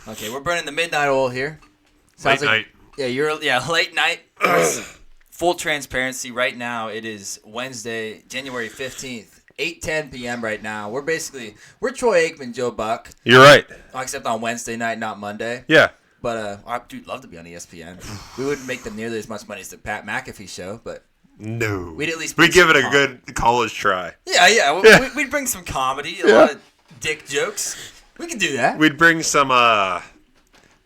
Okay, we're burning the midnight oil here. Late night. Yeah, late night. Full transparency. Right now, it is Wednesday, January 15th, 8:10 p.m. right now. We're Troy Aikman, Joe Buck. You're right. Except on Wednesday night, not Monday. Yeah. But I'd love to be on ESPN. We wouldn't make them nearly as much money as the Pat McAfee show, but no, we'd at least give it a good college try. Yeah. We'd bring some comedy, a lot of dick jokes. We could do that. We'd bring some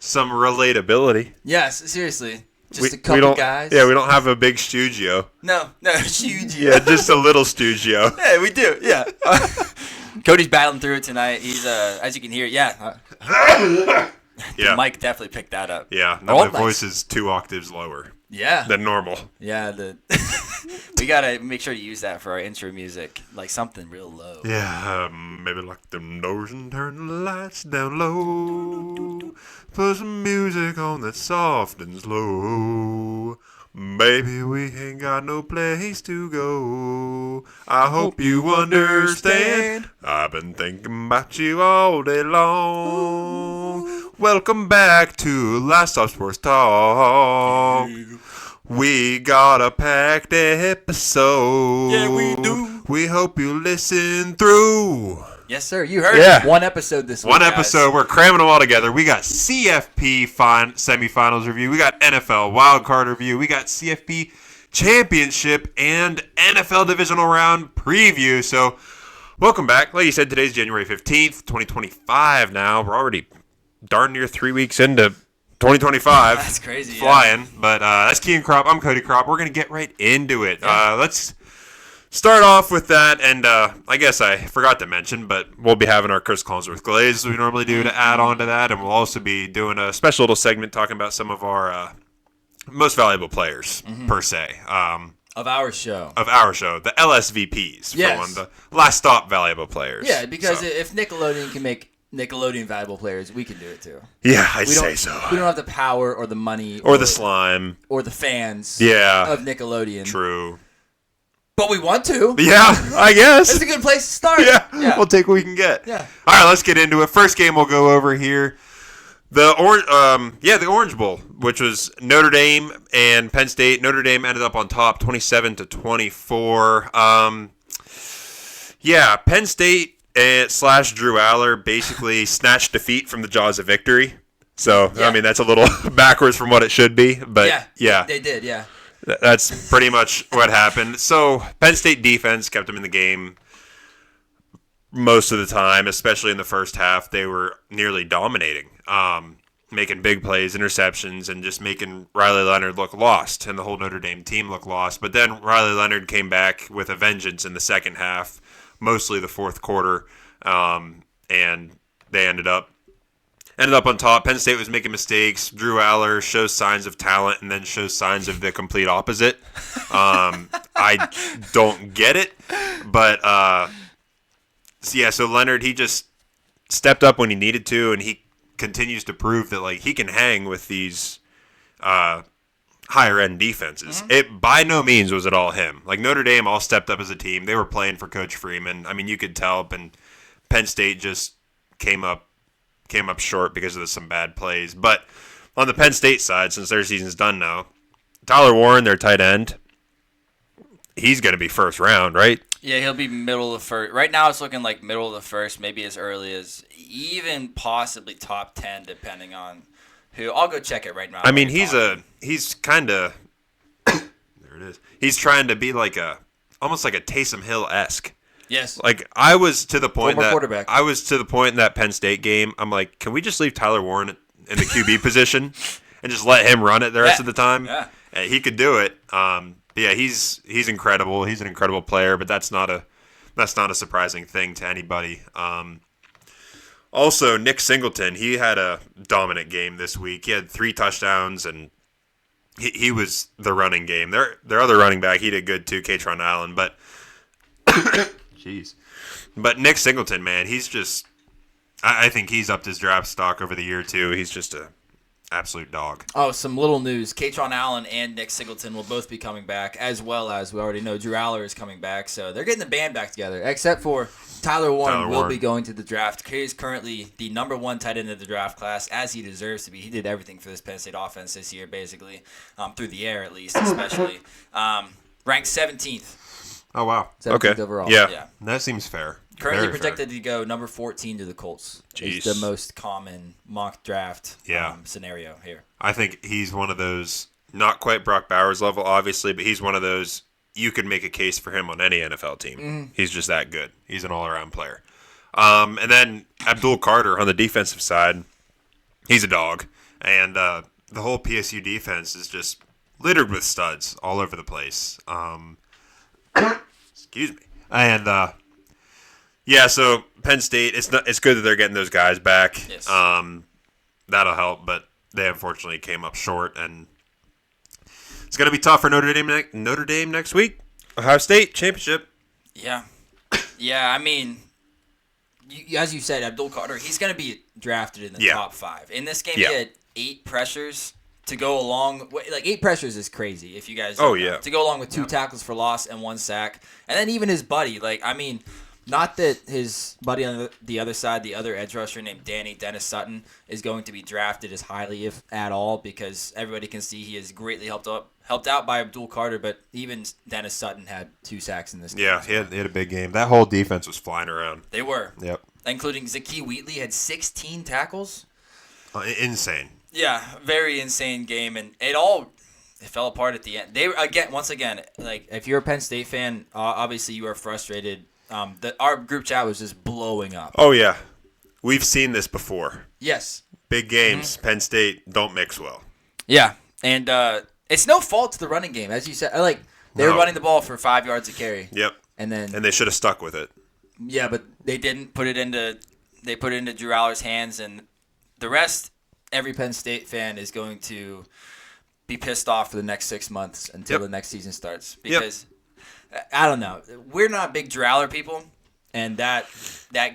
relatability. Yes, seriously. Just a couple guys. Yeah, we don't have a big studio. No, studio. Yeah, just a little studio. Yeah, we do. Yeah. Cody's battling through it tonight. He's as you can hear, the mic definitely picked that up. Yeah, my voice is 2 octaves lower. Yeah. Than normal. Yeah, we gotta make sure to use that for our intro music, like something real low. Yeah, maybe lock them doors and turn the lights down low. Put some music on that's soft and slow. Baby, we ain't got no place to go. I hope you understand. I've been thinking about you all day long. Welcome back to Last Stop Sports Talk. We got a packed episode. Yeah, we do. We hope you listen through. Yes, sir. You heard it. One episode this week. One episode. Guys. We're cramming them all together. We got CFP Semifinals review. We got NFL wildcard review. We got CFP Championship and NFL Divisional Round preview. So, welcome back. Like you said, today's January 15th, 2025 now. We're already darn near 3 weeks into 2025. That's crazy. Flying. Yeah. But that's Keegan Kropp. I'm Cody Kropp. We're going to get right into it. Yeah. Let's start off with that. And I guess I forgot to mention, but we'll be having our Chris Collinsworth Glaze as we normally do to add on to that. And we'll also be doing a special little segment talking about some of our most valuable players, per se. Of our show. The LSVPs. Yes. For one, the last stop valuable players. Yeah, because if Nickelodeon can make Nickelodeon valuable players, we can do it too. Yeah, I'd say so. We don't have the power or the money or the slime or the fans of Nickelodeon. True. But we want to. Yeah, I guess. It's a good place to start. Yeah. We'll take what we can get. Yeah. All right, let's get into it. First game we'll go over here. The Orange Bowl, which was Notre Dame and Penn State. Notre Dame ended up on top 27-24. Penn State / Drew Aller basically snatched defeat from the jaws of victory. So, I mean, that's a little backwards from what it should be. But, yeah. They did, yeah. That's pretty much what happened. So, Penn State defense kept them in the game most of the time, especially in the first half. They were nearly dominating, making big plays, interceptions, and just making Riley Leonard look lost and the whole Notre Dame team look lost. But then Riley Leonard came back with a vengeance in the second half, mostly the fourth quarter, and they ended up on top. Penn State was making mistakes. Drew Aller shows signs of talent and then shows signs of the complete opposite. I don't get it, but so Leonard, he just stepped up when he needed to, and he continues to prove that he can hang with these higher end defenses. It by no means was it all him. Notre Dame all stepped up as a team. They were playing for Coach Freeman. I mean, you could tell, and Penn State just came up short because of some bad plays. But on the Penn State side, since their season's done now, Tyler Warren, their tight end, he's going to be first round, right? Yeah, he'll be middle of the first. Right now it's looking like middle of the first, maybe as early as even possibly top 10, depending on who. I'll go check it right now. I mean, he's kind of there it is. He's trying to be almost like a Taysom Hill-esque. Yes. I was to the point quarterback. I was to the point in that Penn State game. I'm like, can we just leave Tyler Warren in the QB position and just let him run it the rest of the time? Yeah. He could do it. He's incredible. He's an incredible player, but that's not a surprising thing to anybody. Also, Nick Singleton, he had a dominant game this week. He had 3 touchdowns, and he was the running game. Their other running back, he did good too, Katron Allen, but jeez. But Nick Singleton, man, he's just I think he's upped his draft stock over the year too. He's just absolute dog. Oh, some little news. Katron Allen and Nick Singleton will both be coming back, as well as we already know Drew Aller is coming back. So they're getting the band back together, except for Tyler Warren will be going to the draft. He is currently the number 1 tight end of the draft class, as he deserves to be. He did everything for this Penn State offense this year, basically, through the air at least, especially. Ranked 17th. Oh, wow. 17th overall. Yeah. That seems fair. Currently Very projected fair. to go number 14 to the Colts. Jeez. Is the most common mock draft scenario here. I think he's one of those, not quite Brock Bowers level, obviously, but he's one of those, you could make a case for him on any NFL team. Mm-hmm. He's just that good. He's an all-around player. And then Abdul Carter on the defensive side, he's a dog. And the whole PSU defense is just littered with studs all over the place. Excuse me. And so Penn State, it's good that they're getting those guys back. Yes. That'll help, but they unfortunately came up short, and it's going to be tough for Notre Dame next week. Ohio State championship. Yeah. Yeah, I mean, as you said, Abdul Carter, he's going to be drafted in the top 5. In this game, he had 8 pressures to go along. Like, 8 pressures is crazy, if you guys don't know. To go along with 2 tackles for loss and 1 sack. And then even his buddy, not that his buddy on the other side, the other edge rusher named Dennis Sutton, is going to be drafted as highly, if at all, because everybody can see he is greatly helped out by Abdul Carter, but even Dennis Sutton had 2 sacks in this game. Yeah, he had a big game. That whole defense was flying around. They were. Yep. Including Zakie Wheatley had 16 tackles. Insane. Yeah, very insane game, and it fell apart at the end. Once again, like, if you're a Penn State fan, obviously you are frustrated. Our group chat was just blowing up. Oh, yeah. We've seen this before. Yes. Big games, Penn State don't mix well. Yeah, and it's no fault to the running game. As you said, they were running the ball for 5 yards a carry. Yep. And they should have stuck with it. Yeah, but they didn't put it into Drew Aller's hands, and the rest, every Penn State fan is going to be pissed off for the next 6 months until the next season starts. Because I don't know, we're not big Drew Aller people, and that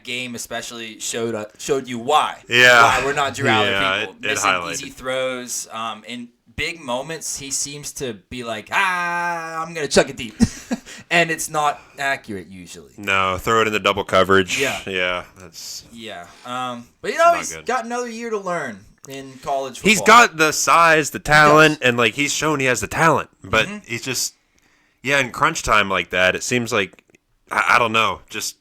game especially showed you why. Yeah, why we're not Drew Aller people. Missing easy throws. In big moments, he seems to be like, I'm gonna chuck it deep, and it's not accurate usually. No, throw it in the double coverage. Yeah, that's but he's got another year to learn in college football. He's got the size, the talent, and he's shown he has the talent, but he's just in crunch time like that, it seems like I don't know, just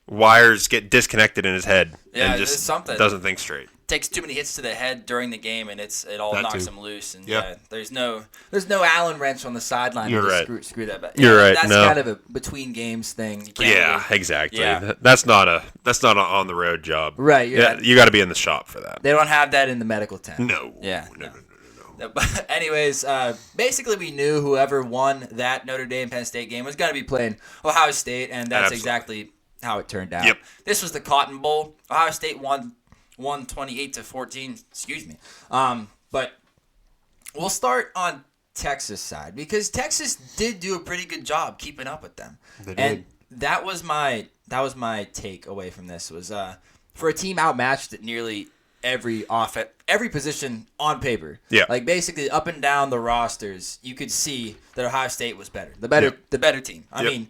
wires get disconnected in his head and just something doesn't think straight. Takes too many hits to the head during the game, and it all knocks him loose. And there's no Allen wrench on the sideline to screw that back. You're right. That's kind of a between games thing. You can't exactly. Yeah. That's not an on the road job. Right. You got to be in the shop for that. They don't have that in the medical tent. No. Yeah. No. But anyways, basically we knew whoever won that Notre Dame Penn State game was going to be playing Ohio State, and that's exactly how it turned out. Yep. This was the Cotton Bowl. Ohio State won 28-14. Excuse me. But we'll start on Texas side, because Texas did do a pretty good job keeping up with them. They did. And that was my take away from this was for a team outmatched at nearly every position on paper. Yeah. Like basically up and down the rosters, you could see that Ohio State was better. The better team. I mean,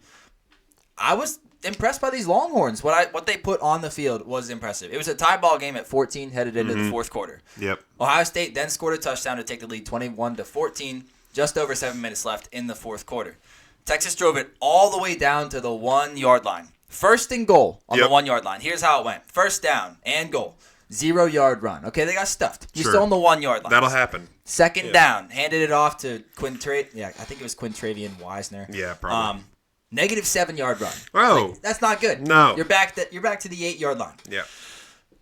I was impressed by these Longhorns. What they put on the field was impressive. It was a tie ball game at 14 headed into the fourth quarter. Yep. Ohio State then scored a touchdown to take the lead 21-14, just over 7 minutes left in the fourth quarter. Texas drove it all the way down to the 1 yard line. First and goal on the 1 yard line. Here's how it went. First down and goal. 0 yard run. Okay, they got stuffed. You're still on the 1 yard line. That'll happen. Second down. Handed it off to I think it was Quintravian Wisner. Yeah, probably. Negative 7 yard run. Oh. That's not good. No. You're back to the 8 yard line. Yeah.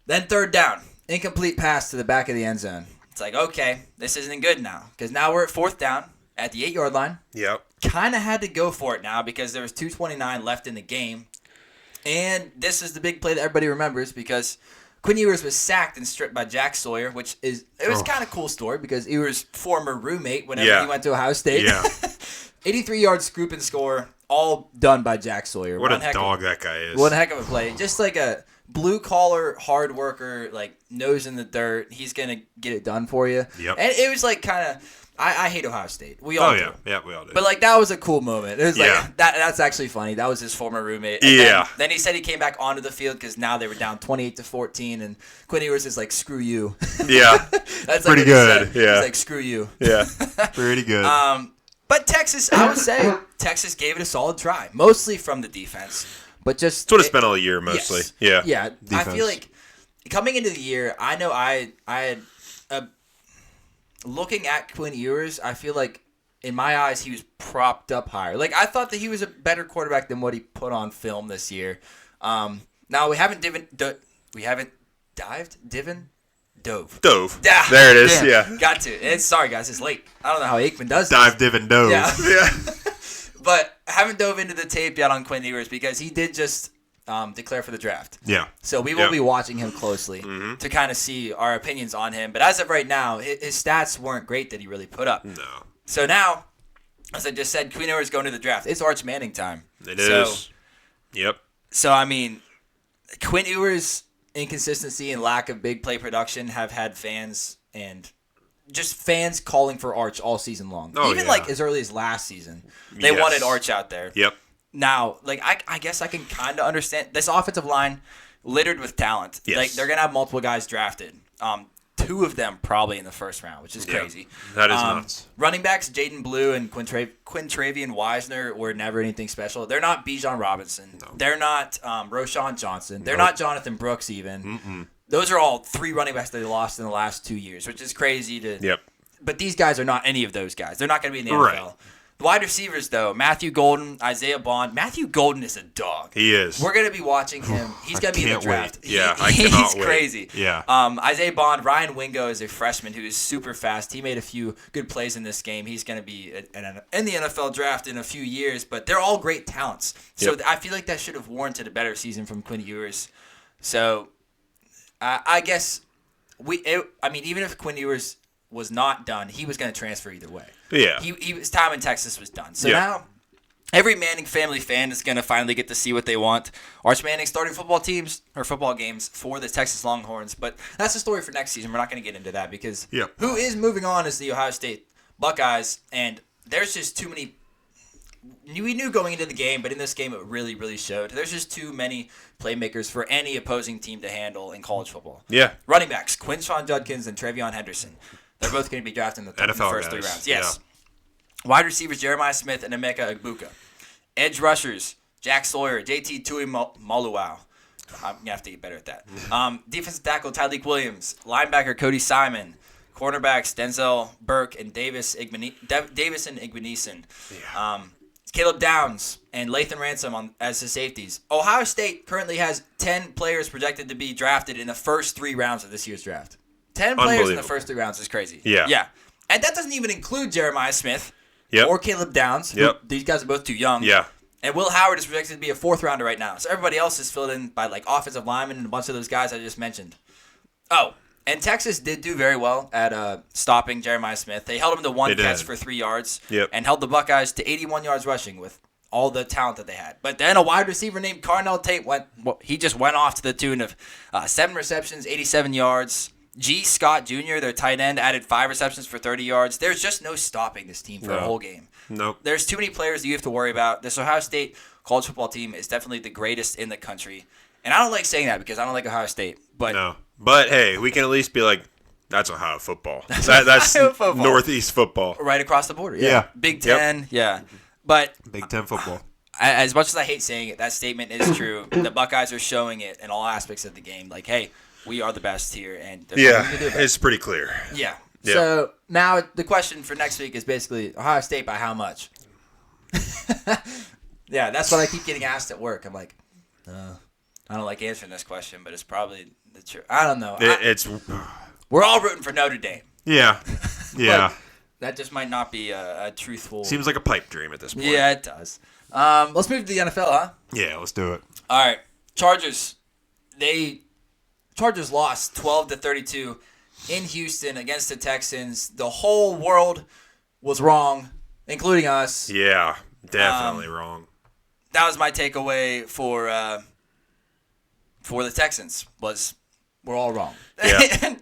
Then third down. Incomplete pass to the back of the end zone. It's like, okay, this isn't good now. Because now we're at fourth down at the 8 yard line. Yep. Kind of had to go for it now because there was 2:29 left in the game. And this is the big play that everybody remembers because Quinn Ewers was sacked and stripped by Jack Sawyer, which was kind of cool story because Ewers' former roommate whenever he went to Ohio State. Yeah. 83-yard scoop and score, all done by Jack Sawyer. What a dog that guy is. One heck of a play. Just like a blue collar, hard worker, like nose in the dirt. He's gonna get it done for you. Yep. And it was like kind of. I hate Ohio State. We all do. Yeah, we all do. But like that was a cool moment. It was like that's actually funny. That was his former roommate. And then he said he came back onto the field because now they were down 28-14, and Quinn Ewers is like, "Screw you." Yeah, that's pretty good. Yeah, he's like, "Screw you." Yeah, pretty good. But Texas, I would say Texas gave it a solid try, mostly from the defense, but just that's what it's been all year mostly. Yes. Yeah, Defense. I feel like coming into the year, I know I had looking at Quinn Ewers, I feel like in my eyes he was propped up higher. Like I thought that he was a better quarterback than what he put on film this year. Now we haven't dove. Yeah, there it is. Damn. Yeah, got to. Sorry guys, it's late. I don't know how Aikman does dive, div, and dove. Yeah. But I haven't dove into the tape yet on Quinn Ewers because he did just declare for the draft. Yeah. So we will be watching him closely to kind of see our opinions on him. But as of right now, his stats weren't great that he really put up. No. So now, as I just said, Quinn Ewers going to the draft. It's Arch Manning time. It is. Yep. So, I mean, Quinn Ewers' inconsistency and lack of big play production have had fans and just fans calling for Arch all season long. Even like as early as last season, they wanted Arch out there. Yep. Now, like I guess I can kind of understand this offensive line littered with talent. Yes. Like they're gonna have multiple guys drafted. 2 of them probably in the first round, which is crazy. That is nuts. Running backs Jaden Blue and Quintravian Wisener were never anything special. They're not Bijan Robinson. No. They're not Roshan Johnson. They're not Jonathan Brooks even. Mm-mm. Those are all 3 running backs that they lost in the last 2 years, which is crazy to. Yep. But these guys are not any of those guys. They're not going to be in the NFL. Right. The wide receivers, though, Matthew Golden, Isaiah Bond. Matthew Golden is a dog. He is. We're going to be watching him. He's going to be in the draft. Wait. Yeah, I cannot He's crazy. Yeah. Isaiah Bond, Ryan Wingo is a freshman who is super fast. He made a few good plays in this game. He's going to be in the NFL draft in a few years, but they're all great talents. So I feel like that should have warranted a better season from Quinn Ewers. So I guess even if Quinn Ewers was not done, he was going to transfer either way. Yeah. His time in Texas was done. So now every Manning family fan is going to finally get to see what they want. Arch Manning starting football games for the Texas Longhorns. But that's the story for next season. We're not going to get into that because who is moving on is the Ohio State Buckeyes. And there's just too many. We knew going into the game, but in this game it really, really showed. There's just too many playmakers for any opposing team to handle in college football. Yeah. Running backs, Quinshawn Judkins and Travion Henderson. They're both going to be drafted in the first 3 rounds. Yes. Yeah. Wide receivers, Jeremiah Smith and Emeka Egbuka. Edge rushers, Jack Sawyer, JT Tui Maluau. I'm going to have to get better at that. Defensive tackle, Tyleek Williams. Linebacker, Cody Simon. Cornerbacks, Denzel Burke and Davis and Igbenison. Yeah. Caleb Downs and Lathan Ransom as his safeties. Ohio State currently has 10 players projected to be drafted in the first 3 rounds of this year's draft. 10 players in the first 3 rounds is crazy. Yeah. Yeah. And that doesn't even include Jeremiah Smith or Caleb Downs. These guys are both too young. Yeah. And Will Howard is projected to be a 4th rounder right now. So everybody else is filled in by like offensive linemen and a bunch of those guys I just mentioned. Oh, and Texas did do very well at stopping Jeremiah Smith. They held him to 1 catch for 3 yards and held the Buckeyes to 81 yards rushing with all the talent that they had. But then a wide receiver named Carnell Tate went off to the tune of 7 receptions, 87 yards. G. Scott Jr., their tight end, added 5 receptions for 30 yards. There's just no stopping this team for a whole game. Nope. There's too many players that you have to worry about. This Ohio State college football team is definitely the greatest in the country. And I don't like saying that because I don't like Ohio State. But no. But, hey, we can at least be like, that's Ohio football. That's Ohio football. Northeast football. Right across the border. Yeah. Big Ten. Yeah. But Big Ten football. As much as I hate saying it, that statement is true. The Buckeyes are showing it in all aspects of the game. Like, hey, we are the best here, and it's pretty clear. Yeah. So now the question for next week is basically Ohio State by how much? Yeah, that's what I keep getting asked at work. I'm like, I don't like answering this question, but it's probably the truth. I don't know. We're all rooting for Notre Dame. Yeah. Yeah. That just might not be a truthful. Seems like a pipe dream at this point. Yeah, it does. Let's move to the NFL, huh? Yeah, let's do it. All right, Chargers. Chargers lost 12-32 in Houston against the Texans. The whole world was wrong, including us. Yeah, definitely wrong. That was my takeaway for for the Texans was we're all wrong. Yeah. And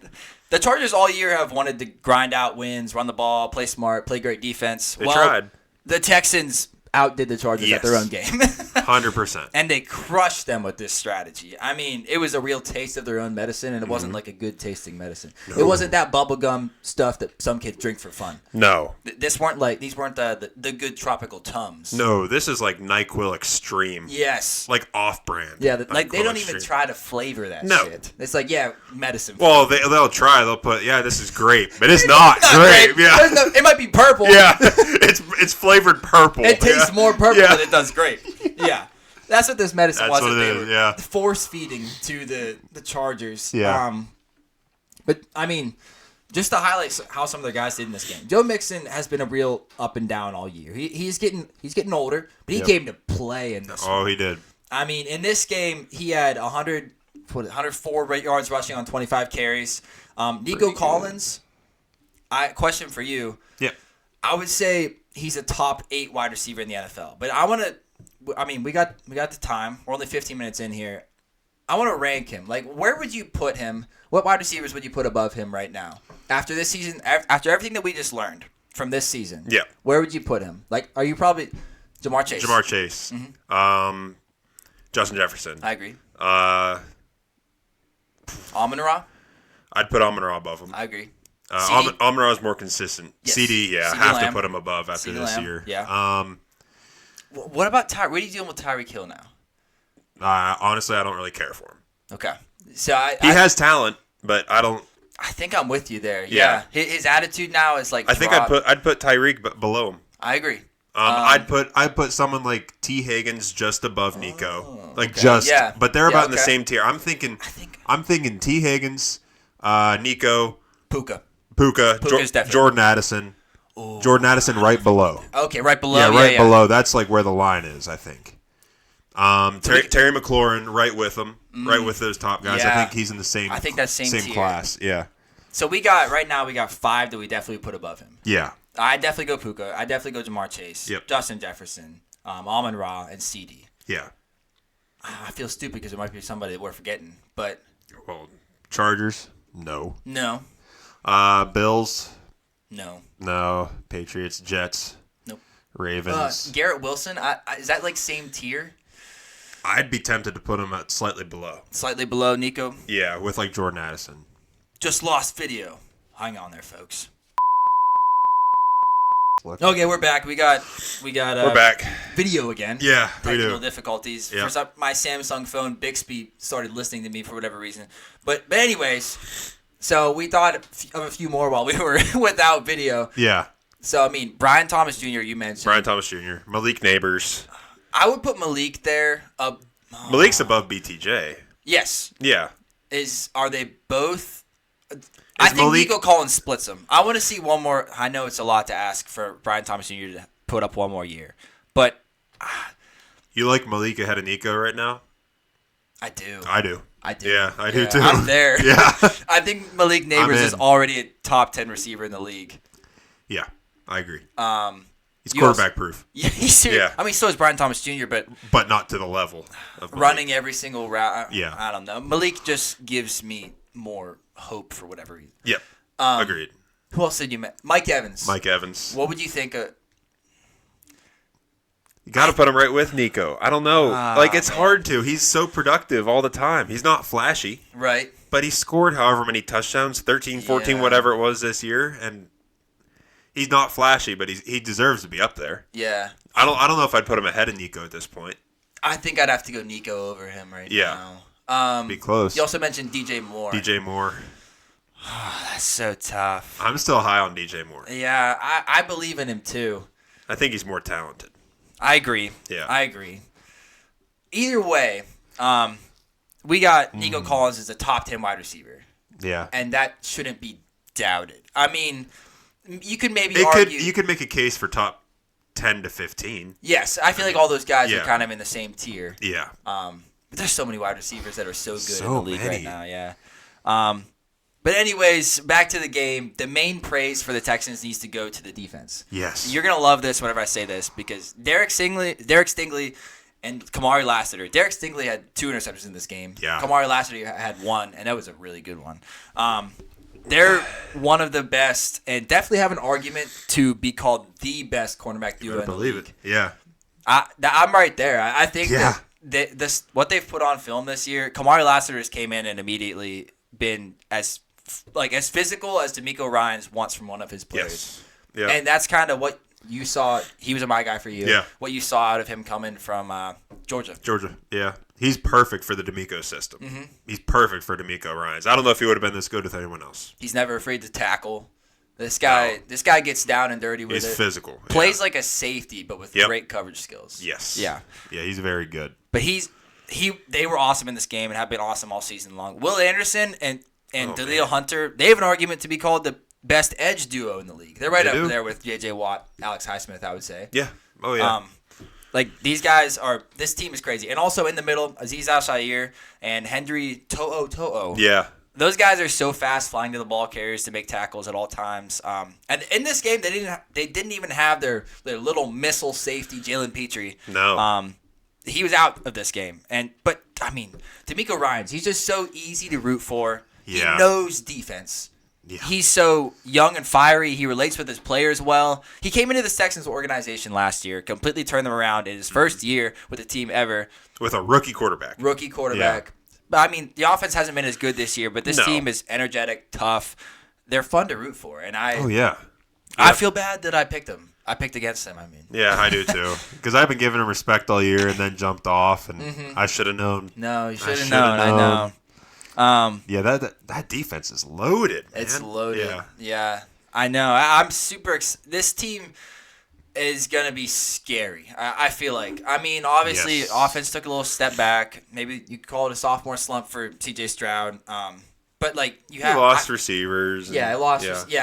the Chargers all year have wanted to grind out wins, run the ball, play smart, play great defense. They tried. The Texans outdid the Chargers at their own game. 100%. And they crushed them with this strategy. I mean, it was a real taste of their own medicine, and it wasn't like a good tasting medicine. No. It wasn't that bubblegum stuff that some kids drink for fun. No. These weren't the good tropical Tums. No, this is like NyQuil Extreme. Yes. Like off-brand. Yeah, like they don't even try to flavor that shit. It's like, medicine. Well, they'll try. They'll put, this is grape. But it's not grape. Yeah. It might be purple. Yeah. It's flavored purple. It tastes more purple than it does grape. Yeah. That's what this medicine was. What it is, force feeding to the Chargers. Yeah. But I mean, just to highlight how some of the guys did in this game. Joe Mixon has been a real up and down all year. He's getting older, but he came to play in this. Oh, he did. I mean, in this game, he had 104 yards rushing on 25 carries. Nico Collins, question for you. Yeah. I would say he's a top 8 wide receiver in the NFL. But we got the time. We're only 15 minutes in here. I want to rank him. Like, where would you put him? What wide receivers would you put above him right now? After this season, after everything that we just learned from this season, where would you put him? Like, are you probably Jamar Chase? Jamar Chase. Mm-hmm. Justin Jefferson. I agree. Amon-Ra? I'd put Amon-Ra above him. I agree. Amon-Ra is more consistent. Yes. CD, I have to put him above after this year. Yeah. What about Tyreek? What are you dealing with Tyreek Hill now? Honestly, I don't really care for him. Okay. So he has talent, but I don't. I think I'm with you there. Yeah. His attitude now is like. I think I'd put Tyreek below him. I agree. I'd put someone like T. Higgins just above Nico, but they're about in the same tier. I'm thinking T. Higgins, Nico, Puka, Jordan Addison. Ooh. Jordan Addison right below. Okay, right below. Yeah, right below. That's like where the line is, I think. Terry McLaurin right with him, right with those top guys. Yeah. I think he's in the same. I think that's same class. Yeah. So we got 5 that we definitely put above him. Yeah. I definitely go Puka. I definitely go Jamar Chase. Yep. Justin Jefferson, Amon-Ra, and CD. Yeah. I feel stupid because there might be somebody that we're forgetting, but. Well, Chargers, no. No. Bills. No. No. Patriots, Jets. Nope. Ravens. Garrett Wilson, is that like same tier? I'd be tempted to put him at slightly below. Slightly below Nico? Yeah, with like Jordan Addison. Just lost video. Hang on there, folks. Okay, we're back. We got. We're back. Video again. Yeah, technical difficulties. Yeah. First up, my Samsung phone Bixby started listening to me for whatever reason. But anyways, so we thought of a few more while we were without video. Yeah. So I mean, Brian Thomas Jr. You mentioned. Brian Thomas Jr. Malik Neighbors. I would put Malik there. Malik's above BTJ. Yes. Yeah. Are they both? I think Nico Collins splits them. I want to see one more. I know it's a lot to ask for Brian Thomas Jr. to put up one more year, but you like Malik ahead of Nico right now? I do. Yeah, I do too. I'm there. Yeah. I think Malik Neighbors is already a top 10 receiver in the league. Yeah, I agree. He's quarterback proof. Yeah, he's serious. Yeah. I mean, so is Brian Thomas Jr., but not to the level of Malik. Running every single route. Yeah. I don't know. Malik just gives me more hope for whatever reason. Yep. Agreed. Who else did you mention? Mike Evans. What would you think of? You got to put him right with Nico. I don't know. It's hard to. He's so productive all the time. He's not flashy. Right. But he scored however many touchdowns, 13, 14, whatever it was this year, and he's not flashy, but he deserves to be up there. Yeah. I don't know if I'd put him ahead of Nico at this point. I think I'd have to go Nico over him right now. Be close. You also mentioned DJ Moore. That's so tough. I'm still high on DJ Moore. Yeah, I believe in him too. I think he's more talented. I agree. Yeah. I agree. Either way, we got Nico Collins as a top 10 wide receiver. Yeah. And that shouldn't be doubted. I mean, you could maybe argue. You could make a case for top 10 to 15. Yes, I feel like all those guys are kind of in the same tier. Yeah. But there's so many wide receivers that are so good in the league right now. Yeah. But anyways, back to the game. The main praise for the Texans needs to go to the defense. Yes. You're gonna love this whenever I say this because Derek Stingley and Kamari Lassiter. Derek Stingley had 2 interceptions in this game. Yeah. Kamari Lassiter had 1, and that was a really good one. They're one of the best, and definitely have an argument to be called the best cornerback duo in the league. It. Yeah. I'm right there. I think that this what they've put on film this year, Kamari Lassiter just came in and immediately been as physical as D'Amico Ryans wants from one of his players. Yes. Yeah. And that's kind of what you saw. He was a my guy for you. Yeah. What you saw out of him coming from Georgia. Yeah. He's perfect for the D'Amico system. Mm-hmm. He's perfect for D'Amico Ryans. I don't know if he would have been this good with anyone else. He's never afraid to tackle. This guy gets down and dirty with it. He's physical. Plays like a safety, but with great coverage skills. Yes. Yeah. Yeah, he's very good. But they were awesome in this game and have been awesome all season long. Will Anderson and DeLeo Hunter, they have an argument to be called the best edge duo in the league. They're right up there with J.J. Watt, Alex Highsmith, I would say. Yeah. Oh, yeah. These guys this team is crazy. And also in the middle, Aziz Al-Shaair and Hendry To'o. Yeah. Those guys are so fast flying to the ball carriers to make tackles at all times. And in this game, they didn't even have their little missile safety, Jalen Petrie. No. He was out of this game. But D'Amico Ryans, he's just so easy to root for. Yeah. He knows defense. Yeah. He's so young and fiery. He relates with his players well. He came into the Texans organization last year, completely turned them around in his first year with the team ever. With a rookie quarterback. Yeah. But, the offense hasn't been as good this year, but this team is energetic, tough. They're fun to root for. And I feel bad that I picked them. I picked against them, Yeah, I do too. Because I've been giving him respect all year and then jumped off, and I should have known. No, you should have known. I know. That defense is loaded, man. It's loaded. Yeah. I know. I'm super this team is going to be scary, I feel like. Obviously, offense took a little step back. Maybe you could call it a sophomore slump for C.J. Stroud. But, you have... lost receivers. Yeah,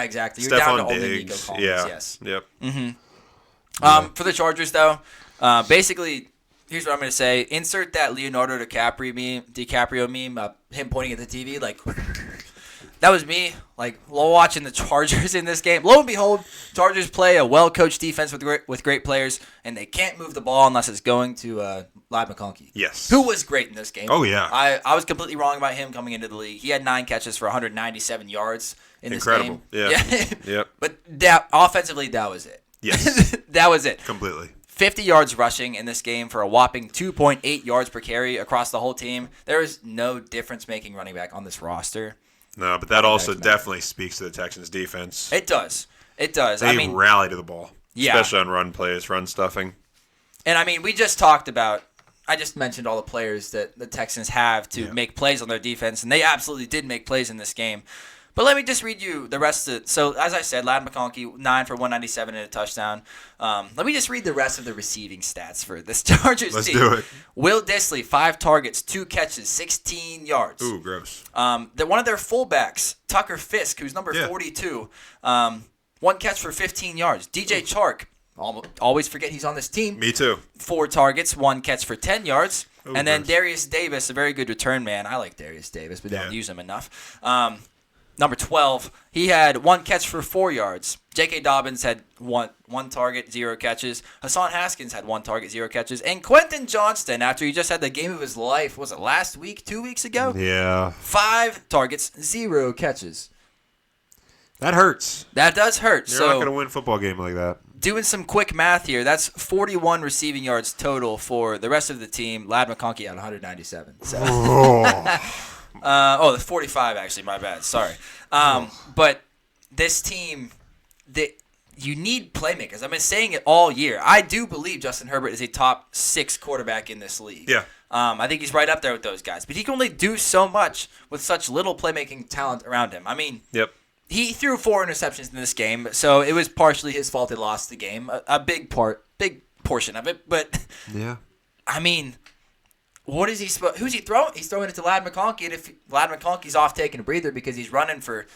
exactly. You're down to only Nico Collins. Yes. Yep. Mm-hmm. For the Chargers, though, basically... Here's what I'm going to say. Insert that Leonardo DiCaprio meme, him pointing at the TV. That was me, watching the Chargers in this game. Lo and behold, Chargers play a well-coached defense with great players, and they can't move the ball unless it's going to Ladd McConkey. Yes. Who was great in this game. Oh, yeah. I was completely wrong about him coming into the league. He had 9 catches for 197 yards in this game. Incredible. Yeah. Yep. But offensively, that was it. Yes. That was it. Completely. 50 yards rushing in this game for a whopping 2.8 yards per carry across the whole team. There is no difference-making running back on this roster. No, but that also definitely speaks to the Texans' defense. It does. They rally to the ball, especially on run plays, run stuffing. And, we just talked about – I just mentioned all the players that the Texans have to make plays on their defense, and they absolutely did make plays in this game. But let me just read you the rest of it. So, as I said, Ladd McConkey, 9 for 197 and a touchdown. Let me just read the rest of the receiving stats for this Chargers team. Let's do it. Will Dissly, 5 targets, 2 catches, 16 yards. Ooh, gross. One of their fullbacks, Tucker Fisk, who's number 42, 1 catch for 15 yards. DJ Chark, always forget he's on this team. Me too. 4 targets, 1 catch for 10 yards. Ooh, and then gross. Darius Davis, a very good return man. I like Darius Davis, but don't use him enough. Number 12, he had 1 catch for 4 yards. J.K. Dobbins had one target, 0 catches. Hassan Haskins had 1 target, 0 catches. And Quentin Johnston, after he just had the game of his life, was it last week, 2 weeks ago? Yeah. 5 targets, 0 catches. That hurts. That does hurt. You're not going to win a football game like that. Doing some quick math here, that's 41 receiving yards total for the rest of the team. Ladd McConkey had 197. So. The 45 actually. My bad. Sorry. But this team, you need playmakers. I've been saying it all year. I do believe Justin Herbert is a top 6 quarterback in this league. Yeah. I think he's right up there with those guys. But he can only do so much with such little playmaking talent around him. Yep. He threw 4 interceptions in this game, so it was partially his fault they lost the game. A big portion of it. But yeah. What is he? Who's he throwing? He's throwing it to Ladd McConkey, and if Ladd McConkey's off taking a breather because he's running for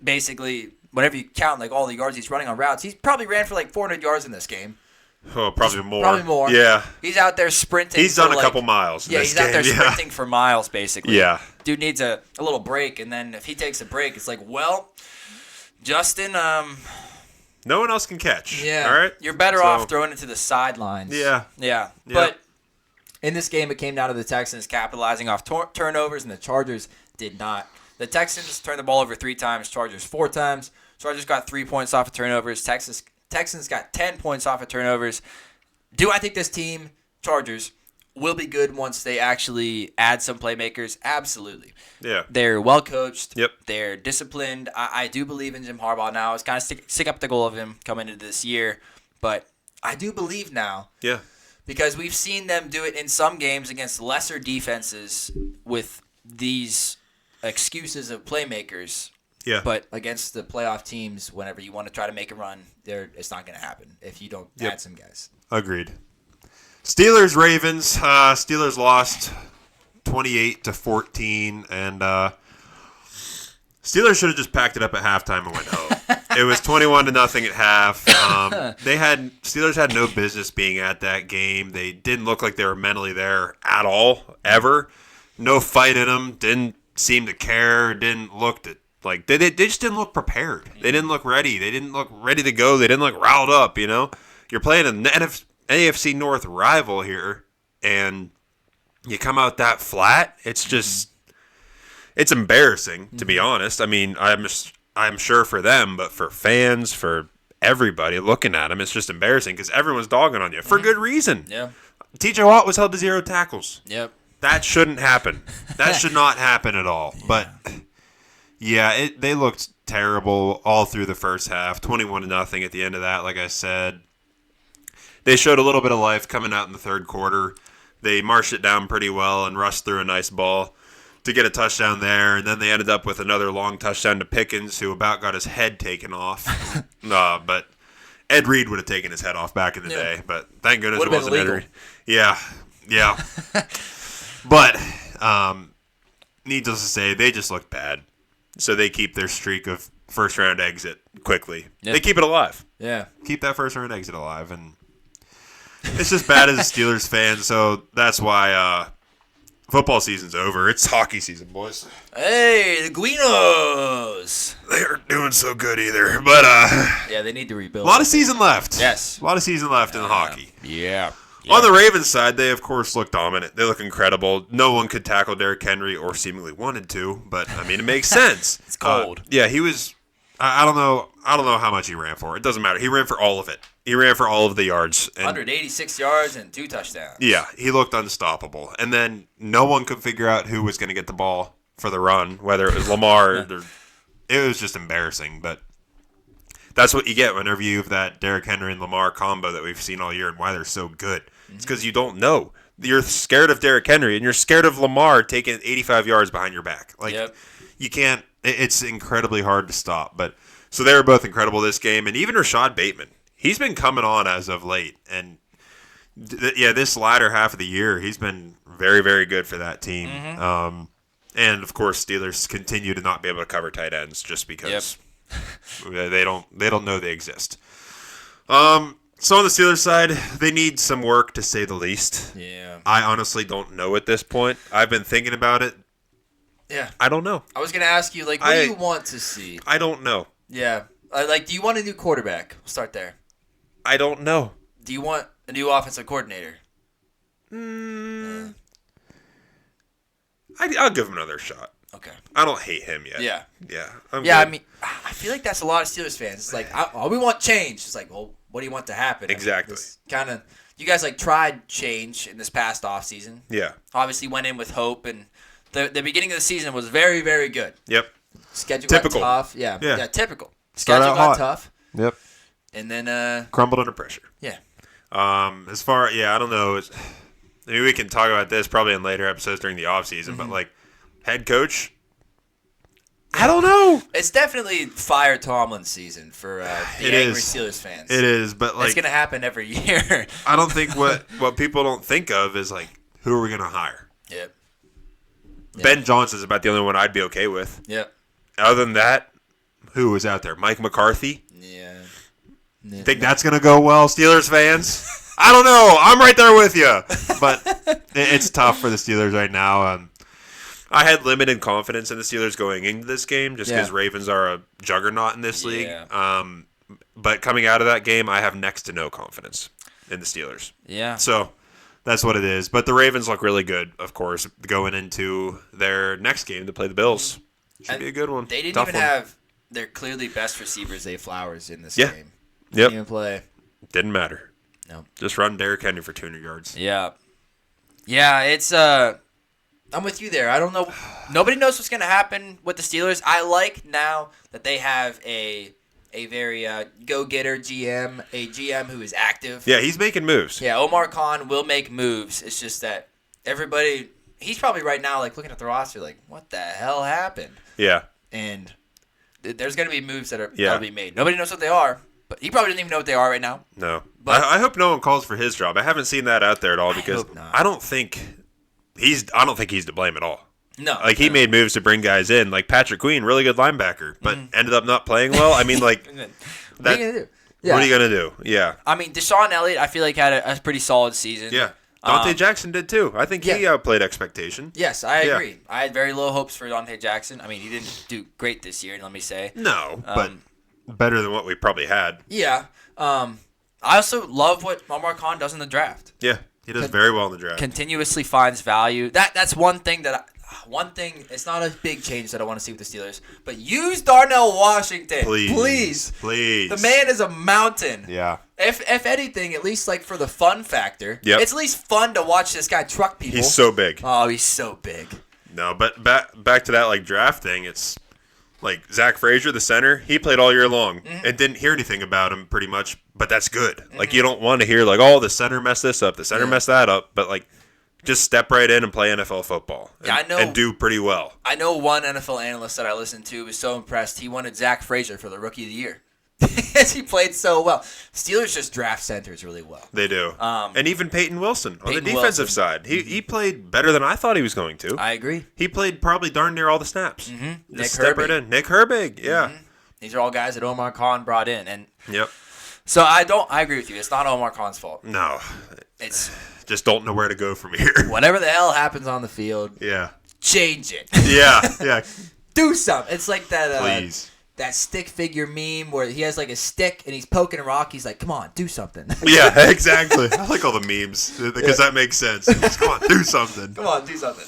basically whatever you count, all the yards he's running on routes, he's probably ran for 400 yards in this game. Oh, probably more. Probably more. Yeah. He's out there sprinting. He's done a couple miles. Yeah, he's out there sprinting for miles, basically. Yeah. Dude needs a little break, and then if he takes a break, it's Justin, no one else can catch. Yeah. All right? You're better off throwing it to the sidelines. Yeah. Yeah. But In this game, it came down to the Texans capitalizing off turnovers, and the Chargers did not. The Texans turned the ball over 3 times, Chargers 4 times. Chargers got 3 points off of turnovers. Texans got 10 points off of turnovers. Do I think this team, Chargers, will be good once they actually add some playmakers? Absolutely. Yeah. They're well coached. Yep. They're disciplined. I do believe in Jim Harbaugh now. I was kind of skeptical of him coming into this year, but I do believe now. Yeah. Because we've seen them do it in some games against lesser defenses with these excuses of playmakers. Yeah. But against the playoff teams, whenever you want to try to make a run, it's not going to happen if you don't add some guys. Agreed. Steelers, Ravens. Steelers lost 28-14, and Steelers should have just packed it up at halftime and went home. It was 21-0 at half. Steelers had no business being at that game. They didn't look like they were mentally there at all, ever. No fight in them. Didn't seem to care. Didn't look to like they just didn't look prepared. They didn't look ready. They didn't look ready to go. They didn't look riled up. You know, you're playing an AFC North rival here, and you come out that flat. It's just. It's embarrassing, to be honest. I mean, I'm sure for them, but for fans, for everybody looking at them, it's just embarrassing because everyone's dogging on you for good reason. Yeah. TJ Watt was held to 0 tackles. Yep. That shouldn't happen. That should not happen at all. Yeah. But, yeah, they looked terrible all through the first half. 21-0 at the end of that, like I said. They showed a little bit of life coming out in the third quarter. They marched it down pretty well and rushed through a nice ball to get a touchdown there, and then they ended up with another long touchdown to Pickens, who about got his head taken off. But Ed Reed would have taken his head off back in the day, but thank goodness it wasn't Ed Reed. Yeah. But needless to say, they just looked bad. So they keep their streak of first-round exit quickly. Yep. They keep it alive. Yeah. Keep that first-round exit alive, and it's just bad as a Steelers fan, so that's why football season's over. It's hockey season, boys. Hey, the Guinos! They aren't doing so good either, but yeah, they need to rebuild. A lot of season left. Yes. A lot of season left in hockey. Yeah. On the Ravens side, they, of course, look dominant. They look incredible. No one could tackle Derrick Henry or seemingly wanted to, but, I mean, it makes sense. It's cold. Yeah, he was – I don't know how much he ran for. It doesn't matter. He ran for all of it. He ran for all of the yards. 186 yards and 2 touchdowns. Yeah, he looked unstoppable. And then no one could figure out who was going to get the ball for the run, whether it was Lamar. It was just embarrassing, but that's what you get whenever you have that Derrick Henry and Lamar combo that we've seen all year and why they're so good. It's because you don't know. You're scared of Derrick Henry, and you're scared of Lamar taking 85 yards behind your back. You can't – it's incredibly hard to stop. But so they were both incredible this game. And even Rashad Bateman, he's been coming on as of late. And, this latter half of the year, he's been very, very good for that team. And, of course, Steelers continue to not be able to cover tight ends just because they don't know they exist. So on the Steelers side, they need some work to say the least. Yeah. I honestly don't know at this point. I've been thinking about it. Yeah. I don't know. I was going to ask you, what do you want to see? I don't know. Yeah. Do you want a new quarterback? We'll start there. I don't know. Do you want a new offensive coordinator? I'll give him another shot. Okay. I don't hate him yet. Yeah. Yeah. Good. I mean, I feel like that's a lot of Steelers fans. It's like, we want change. It's like, well, what do you want to happen? Exactly. Kind of, you guys tried change in this past offseason. Yeah. Obviously went in with hope, and the beginning of the season was very, very good. Yep. Schedule typical. got tough. Yeah, typical. Schedule got tough. Yep. And then crumbled under pressure. Yeah. I don't know. Maybe we can talk about this probably in later episodes during the offseason, but head coach, I don't know. It's definitely fire Tomlin season for the angry Steelers fans. It is, but it's going to happen every year. I don't think what people don't think of is who are we going to hire? Yep. Ben Johnson's about the only one I'd be okay with. Yep. Other than that, who was out there? Mike McCarthy? Yeah. Think that's going to go well, Steelers fans? I don't know. I'm right there with you. But it's tough for the Steelers right now. I had limited confidence in the Steelers going into this game just because Ravens are a juggernaut in this league. But coming out of that game, I have next to no confidence in the Steelers. Yeah. So That's what it is. But the Ravens look really good, of course, going into their next game to play the Bills. Should be a good one. They didn't Tough even one. have their clearly best receivers, Zay Flowers, in this Yeah. game. Yep. Didn't even play. Didn't matter. No. Just run Derrick Henry for 200 yards. Yeah. Yeah, it's I'm with you there. I don't know. Nobody knows what's going to happen with the Steelers. I like now that they have a very go-getter GM, a GM who is active. Yeah, he's making moves. Yeah, Omar Khan will make moves. It's just that everybody, he's probably right now like looking at the roster like, what the hell happened? Yeah. And there's going to be moves that'll be made. Nobody knows what they are, but he probably doesn't even know what they are right now. No. But I hope no one calls for his job. I haven't seen that out there at all because I don't think he's to blame at all. No. Like, he made moves to bring guys in. Like, Patrick Queen, really good linebacker, but ended up not playing well. I mean, like, what are you going to do? Yeah. What are you going to do? Yeah. I mean, Deshaun Elliott, I feel like, had a pretty solid season. Yeah. Dante Jackson did, too. I think he outplayed expectation. Yes, I agree. I had very low hopes for Dante Jackson. I mean, he didn't do great this year, let me say. No, but better than what we probably had. Yeah. I also love what Omar Khan does in the draft. Yeah, he does very well in the draft. Continuously finds value. That's one thing that it's not a big change that I want to see with the Steelers, but use Darnell Washington. Please. The man is a mountain. Yeah. If anything, at least like for the fun factor, Yep. It's at least fun to watch this guy truck people. He's so big. Oh, he's so big. No, but back to that like draft thing, it's like Zach Frazier, the center, he played all year long and didn't hear anything about him pretty much, but that's good. Like, you don't want to hear like, oh, the center messed this up, the center messed that up, but like, just step right in and play NFL football and do pretty well. I know one NFL analyst that I listened to was so impressed. He wanted Zach Frazier for the Rookie of the Year. He played so well. Steelers just draft centers really well. They do. And even Peyton Wilson on the defensive side. He played better than I thought he was going to. I agree. He played probably darn near all the snaps. Nick step right in. Nick Herbig, yeah. These are all guys that Omar Khan brought in. And yep. So I agree with you. It's not Omar Khan's fault. No. It's just don't know where to go from here. Whatever the hell happens on the field, change it. Yeah. Do something. It's like that Please. That stick figure meme where he has like a stick and he's poking a rock. He's like, come on, do something. Yeah, exactly. I like all the memes because that makes sense. Just, come on, do something. Come on, do something.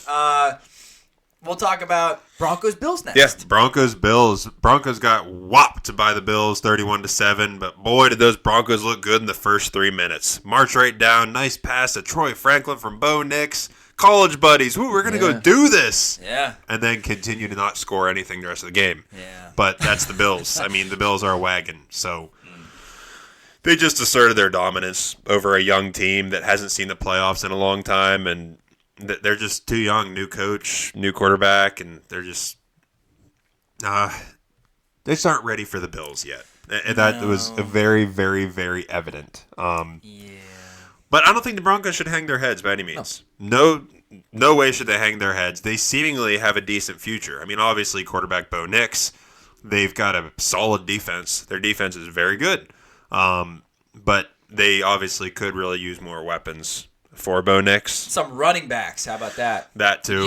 We'll talk about Broncos-Bills next. Yeah, Broncos-Bills. Broncos got whopped by the Bills 31-7, but boy, did those Broncos look good in the first 3 minutes. March right down, nice pass to Troy Franklin from Bo Nix. College buddies, we're going to go do this. Yeah. And then continue to not score anything the rest of the game. Yeah. But that's the Bills. I mean, the Bills are a wagon, so they just asserted their dominance over a young team that hasn't seen the playoffs in a long time, and they're just too young. New coach, new quarterback, and they're just they just aren't ready for the Bills yet. And that was very, very, very evident. But I don't think the Broncos should hang their heads by any means. No way should they hang their heads. They seemingly have a decent future. I mean, obviously, quarterback Bo Nix, they've got a solid defense. Their defense is very good. But they obviously could really use more weapons for Bo Nix. Some running backs. How about that? That too.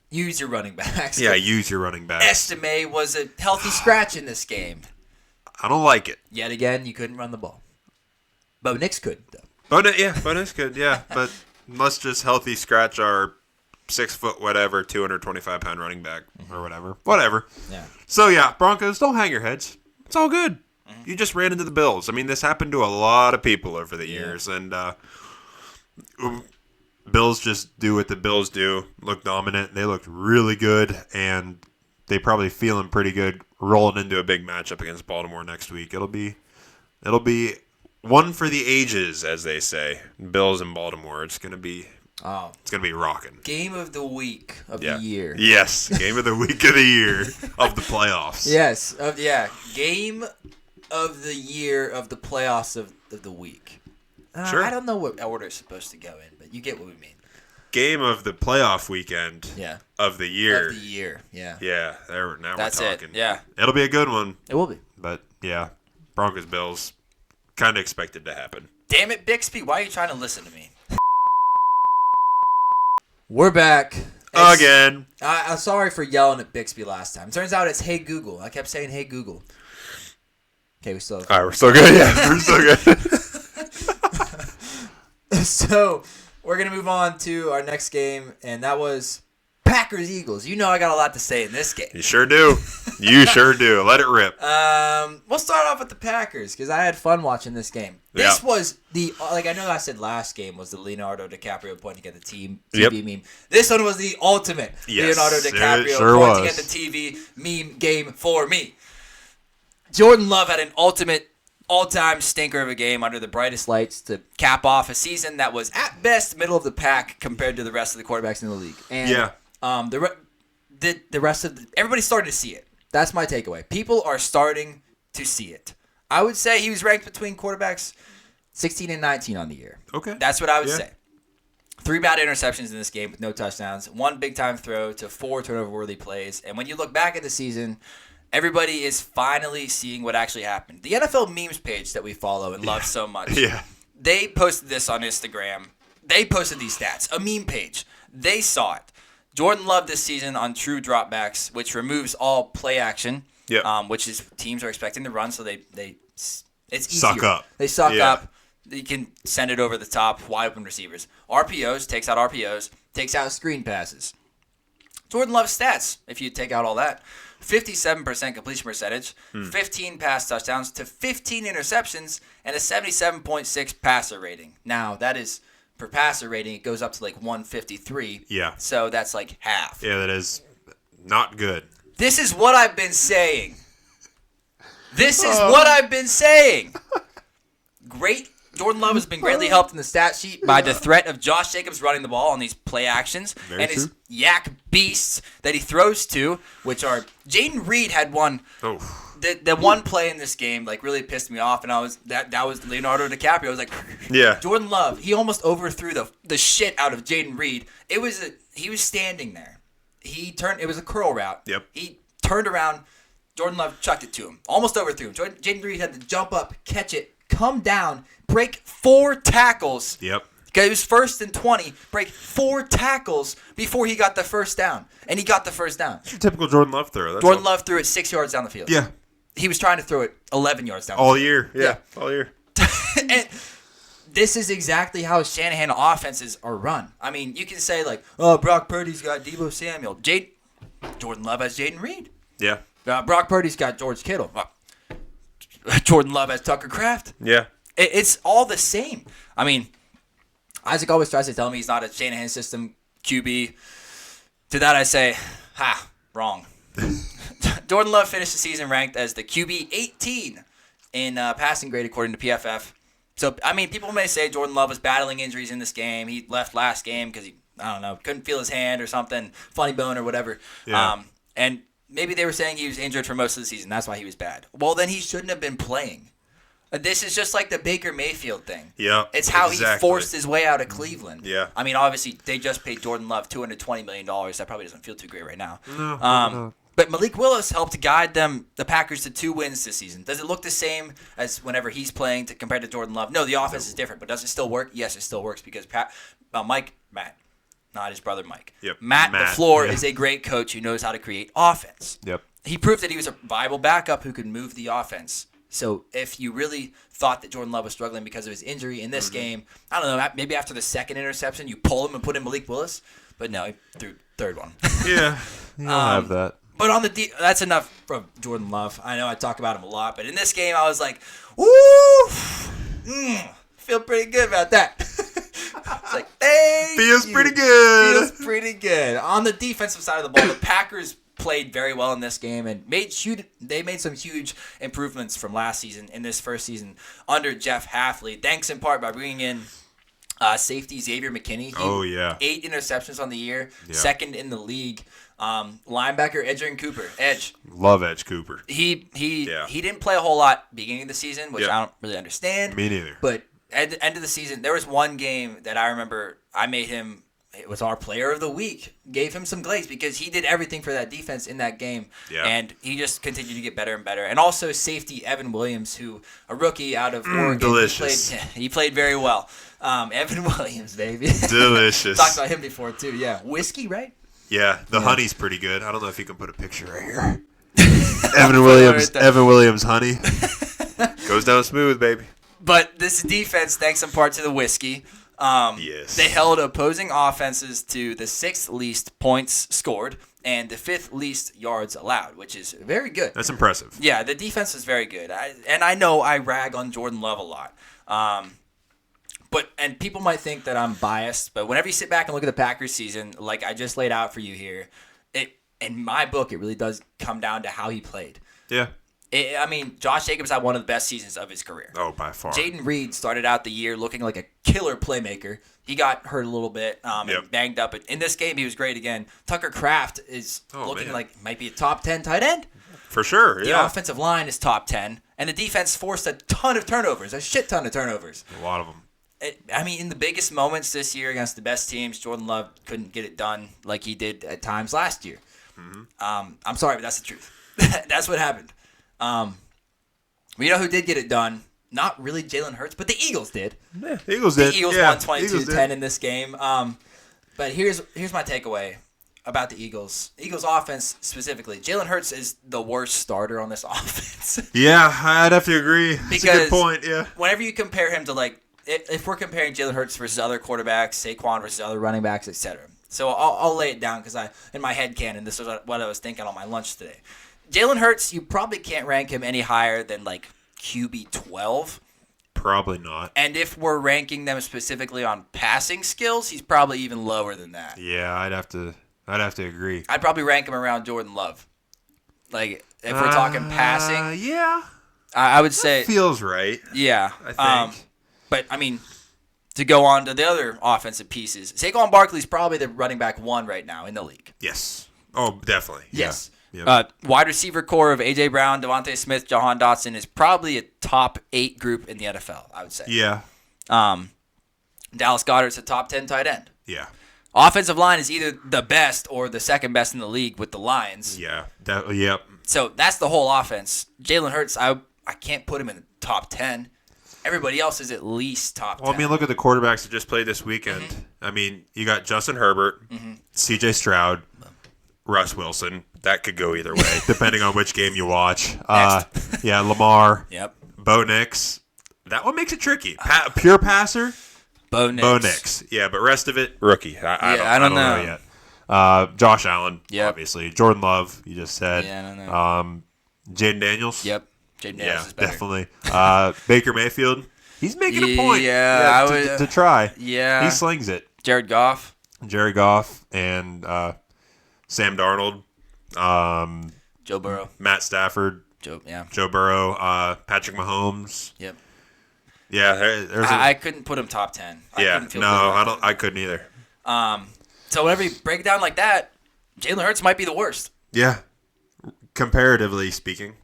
Use your running backs. Yeah, use your running backs. Estime was a healthy scratch in this game. I don't like it. Yet again, you couldn't run the ball. Bo Nix could, though. Bo Nix could, yeah. But let's just healthy scratch our 6 foot whatever, 225-pound running back or whatever. Yeah. So yeah, Broncos, don't hang your heads. It's all good. You just ran into the Bills. I mean, this happened to a lot of people over the years, and Bills just do what the Bills do. Look dominant. They looked really good, and they probably feeling pretty good rolling into a big matchup against Baltimore next week. It'll be one for the ages, as they say. Bills and Baltimore. It's gonna be rocking. Game of the week of the year. Yes, game of the week of the year of the playoffs. Yes, game of the year of the playoffs of the week. Sure. I don't know what order it's supposed to go in, but you get what we mean. Game of the playoff weekend. Yeah. Of the year. Of the year. Yeah. Yeah. Now that's we're talking. It. Yeah. It'll be a good one. It will be. But yeah, Broncos Bills. Kind of expected to happen. Damn it, Bixby. Why are you trying to listen to me? We're back. Again. I'm sorry for yelling at Bixby last time. Turns out it's Hey Google. I kept saying Hey Google. Okay, we still. All right, we're still good. Yeah, we're still good. So, We're going to move on to our next game, and that was Packers-Eagles. You know I got a lot to say in this game. You sure do. You sure do. Let it rip. We'll start off with the Packers because I had fun watching this game. This was I know I said last game was the Leonardo DiCaprio pointing at the TV meme. This one was the ultimate Leonardo DiCaprio pointing at the TV meme game for me. Jordan Love had an ultimate all-time stinker of a game under the brightest lights to cap off a season that was at best middle of the pack compared to the rest of the quarterbacks in the league. And the rest of everybody's starting to see it. That's my takeaway. People are starting to see it. I would say he was ranked between quarterbacks 16 and 19 on the year. Okay. That's what I would say. 3 bad interceptions in this game with no touchdowns, 1 big-time throw to 4 turnover-worthy plays. And when you look back at the season, everybody is finally seeing what actually happened. The NFL memes page that we follow and love so much, they posted this on Instagram. They posted these stats, a meme page. They saw it. Jordan Love this season on true dropbacks, which removes all play action, which is teams are expecting to run, so it's easier. Suck up. They suck up. You can send it over the top, wide open receivers. RPOs, takes out screen passes. Jordan Love's stats, if you take out all that, 57% completion percentage, 15 pass touchdowns to 15 interceptions, and a 77.6 passer rating. Now, that is, per passer rating, it goes up to like 153. Yeah. So that's like half. Yeah, that is not good. This is what I've been saying. Great. Jordan Love has been greatly helped in the stat sheet by the threat of Josh Jacobs running the ball on these play actions his yak beasts that he throws to, which are Jaden Reed had one. Oh. The one play in this game like really pissed me off, and I was that was Leonardo DiCaprio. I was like, Jordan Love. He almost overthrew the shit out of Jaden Reed. He was standing there. It was a curl route. Yep. He turned around. Jordan Love chucked it to him. Almost overthrew him. Jaden Reed had to jump up, catch it, come down, break 4 tackles. Yep. Because it was 1st and 20, break 4 tackles before he got the first down. And he got the first down. It's a typical Jordan Love throw. Jordan Love threw it 6 yards down the field. Yeah. He was trying to throw it 11 yards down all the field. Year. Yeah. All year. And this is exactly how Shanahan offenses are run. I mean, you can say like, oh, Brock Purdy's got Deebo Samuel. Jordan Love has Jaden Reed. Yeah. Brock Purdy's got George Kittle. Jordan Love has Tucker Kraft. Yeah. It's all the same. I mean, Isaac always tries to tell me he's not a Shanahan system QB. To that I say, wrong. Jordan Love finished the season ranked as the QB 18 in passing grade according to PFF. So, I mean, people may say Jordan Love was battling injuries in this game. He left last game because he, I don't know, couldn't feel his hand or something, funny bone or whatever. Yeah. And maybe they were saying he was injured for most of the season. That's why he was bad. Well, then he shouldn't have been playing. This is just like the Baker Mayfield thing. Yeah, it's how he forced his way out of Cleveland. Yeah. I mean, obviously, they just paid Jordan Love $220 million. That probably doesn't feel too great right now. No. But Malik Willis helped guide the Packers to 2 wins this season. Does it look the same as whenever he's playing compared to Jordan Love? No, the offense is different. But does it still work? Yes, it still works because Matt, not his brother Mike. Yep. Matt LaFleur is a great coach who knows how to create offense. Yep. He proved that he was a viable backup who could move the offense. So if you really thought that Jordan Love was struggling because of his injury in this game, I don't know, maybe after the second interception, you pull him and put in Malik Willis. But no, he threw third one. Yeah, you don't have that. But on that's enough from Jordan Love. I know I talk about him a lot, but in this game, I was like, woo! Feel pretty good about that. It's like, Feels pretty good. Feels pretty good. On the defensive side of the ball, the Packers played very well in this game and they made some huge improvements from last season in this first season under Jeff Hafley, thanks in part by bringing in safety Xavier McKinney. 8 interceptions on the year, second in the league. Linebacker Edgerrin Cooper. Love Edge Cooper. He didn't play a whole lot beginning of the season, which I don't really understand. Me neither. But at the end of the season, there was one game that I remember I made him. It was our player of the week. Gave him some glaze because he did everything for that defense in that game. Yeah. And he just continued to get better and better. And also safety Evan Williams, who a rookie out of Oregon. Delicious. He played very well. Evan Williams, baby. Delicious. Talked about him before, too. Yeah. Whiskey, right? Yeah. The honey's pretty good. I don't know if you can put a picture right here. Evan Williams honey. Goes down smooth, baby. But this defense, thanks in part to the whiskey, Yes. They held opposing offenses to the 6th least points scored and the 5th least yards allowed, which is very good. That's impressive. Yeah, the defense is very good. I know I rag on Jordan Love a lot. And people might think that I'm biased, but whenever you sit back and look at the Packers season, like I just laid out for you here, in my book, it really does come down to how he played. Yeah. Josh Jacobs had one of the best seasons of his career. Oh, by far. Jaden Reed started out the year looking like a killer playmaker. He got hurt a little bit and banged up. In this game, he was great again. Tucker Kraft is looking like might be a top 10 tight end. For sure, The offensive line is top 10, and the defense forced a ton of turnovers, a shit ton of turnovers. A lot of them. In the biggest moments this year against the best teams, Jordan Love couldn't get it done like he did at times last year. Mm-hmm. I'm sorry, but that's the truth. That's what happened. You know who did get it done? Not really Jalen Hurts, but the Eagles did. Yeah, the Eagles did. The Eagles won 22-10 in this game. But here's my takeaway about the Eagles. Eagles offense specifically. Jalen Hurts is the worst starter on this offense. Yeah, I'd have to agree. That's a good point, yeah. Whenever you compare him to, if we're comparing Jalen Hurts versus other quarterbacks, Saquon versus other running backs, etc. So I'll lay it down because in my head canon, this was what I was thinking on my lunch today. Jalen Hurts, you probably can't rank him any higher than QB 12. Probably not. And if we're ranking them specifically on passing skills, he's probably even lower than that. Yeah, I'd have to agree. I'd probably rank him around Jordan Love. If we're talking passing, yeah, I would say that feels right. Yeah, I think. But to go on to the other offensive pieces, Saquon Barkley's probably the running back 1 right now in the league. Yes. Oh, definitely. Yes. Yeah. Yep. Wide receiver core of A.J. Brown, Devontae Smith, Jahan Dotson is probably a top 8 group in the NFL, I would say. Yeah. Dallas Goedert's a top 10 tight end. Yeah. Offensive line is either the best or the second best in the league with the Lions. Yeah. Yep. So that's the whole offense. Jalen Hurts, I can't put him in the top 10. Everybody else is at least top 10. Well, look at the quarterbacks that just played this weekend. Mm-hmm. You got Justin Herbert, C.J. Stroud, Russ Wilson. That could go either way, depending on which game you watch. Lamar. Yep. Bo Nix. That one makes it tricky. Pure passer. Bo Nix. Yeah, but rest of it, rookie. I don't know yet. Josh Allen, obviously. Jordan Love, you just said. Yeah, I don't know. Jaden Daniels. Yep. Jaden Daniels is better. Definitely. Baker Mayfield. He's making a point. To try. Yeah. He slings it. Jared Goff, and Sam Darnold. Joe Burrow. Matt Stafford. Joe Burrow. Patrick Mahomes. Yep. Yeah, I couldn't put him top 10. I couldn't either. So whenever you break it down like that, Jalen Hurts might be the worst. Yeah, comparatively speaking.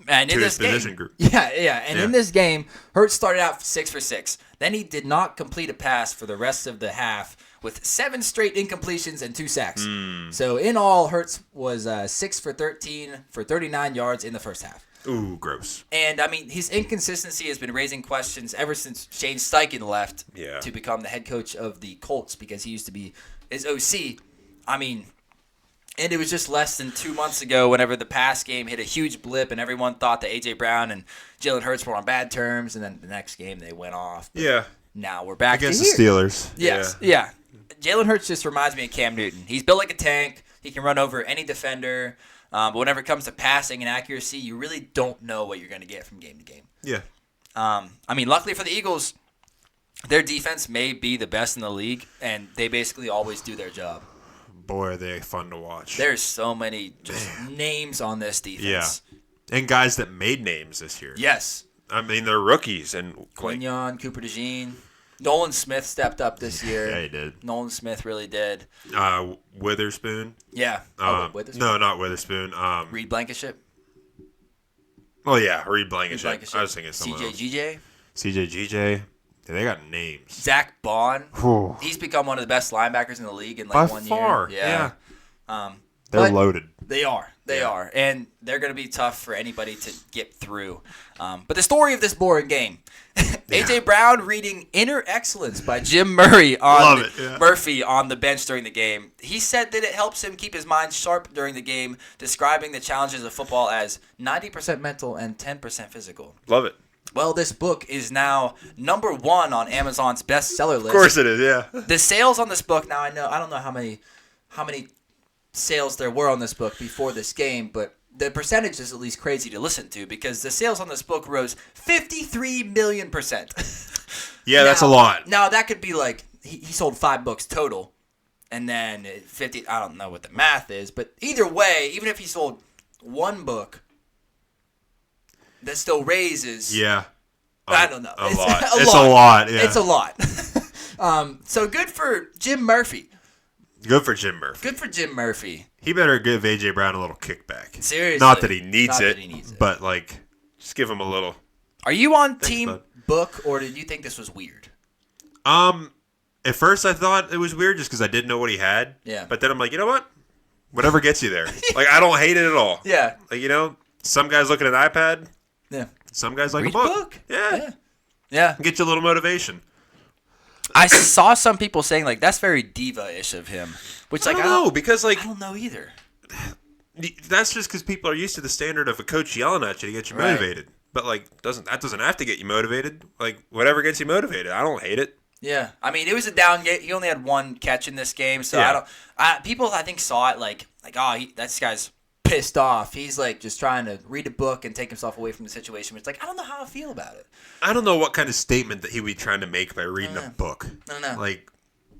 And to in this his position group. Yeah. In this game, Hurts started out 6 for 6. Then he did not complete a pass for the rest of the half with 7 straight incompletions and 2 sacks. So in all, Hurts was 6 for 13 for 39 yards in the first half. Ooh, gross. And, his inconsistency has been raising questions ever since Shane Steichen left to become the head coach of the Colts because he used to be his OC. And it was just less than 2 months ago whenever the pass game hit a huge blip and everyone thought that A.J. Brown and Jalen Hurts were on bad terms. And then the next game they went off. But now we're back against to the Steelers. Yes. Yeah. Jalen Hurts just reminds me of Cam Newton. He's built like a tank. He can run over any defender. But whenever it comes to passing and accuracy, you really don't know what you're going to get from game to game. Yeah. Luckily for the Eagles, their defense may be the best in the league, and they basically always do their job. Boy, are they fun to watch. There's so many names on this defense. Yeah. And guys that made names this year. Yes. They're rookies. And Quinyon, Cooper DeJean. Nolan Smith stepped up this year. Yeah, he did. Nolan Smith really did. Witherspoon. Yeah. Witherspoon? No, not Witherspoon. Reed Blankenship. Oh, yeah. Reed Blankenship. I was thinking someone else. CJ GJ. Yeah, they got names. Zach Bond. Whew. He's become one of the best linebackers in the league in By 1 far, year. Yeah. They're loaded. They are. They are. And they're going to be tough for anybody to get through. But the story of this boring game, A.J. Brown reading Inner Excellence by Jim Murray Murphy on the bench during the game. He said that it helps him keep his mind sharp during the game, describing the challenges of football as 90% mental and 10% physical. Love it. Well, this book is now number 1 on Amazon's bestseller list. Of course it is, yeah. The sales on this book, now I don't know how many sales there were on this book before this game, but the percentage is at least crazy to listen to because the sales on this book rose 53 million %. Yeah, that's a lot. Now, that could be like he sold 5 books total, and then 50, I don't know what the math is, but either way, even if he sold 1 book, that still raises. Yeah. I don't know. It's a lot. Yeah. It's a lot. So good for Jim Murphy. Good for Jim Murphy. Good for Jim Murphy. He better give A.J. Brown a little kickback. Seriously. Not that he needs it, but, like, just give him a little. Are you on team book, or did you think this was weird? At first I thought it was weird just because I didn't know what he had. Yeah. But then I'm like, you know what? Whatever gets you there. Like, I don't hate it at all. Yeah. Like, some guys look at an iPad. Yeah. Some guys like Read a book. Yeah. Get you a little motivation. I saw some people saying, like, that's very diva-ish of him. Which, like, I don't know, because, like, I don't know either. That's just because people are used to the standard of a coach yelling at you to get you motivated. But, like, that doesn't have to get you motivated. Like, whatever gets you motivated. I don't hate it. Yeah. I mean, it was a down game. He only had 1 catch in this game, so people, I think, saw it like this guy's pissed off. He's, like, just trying to read a book and take himself away from the situation. It's like, I don't know how I feel about it. I don't know what kind of statement that he would be trying to make by reading a book. I don't know. Like,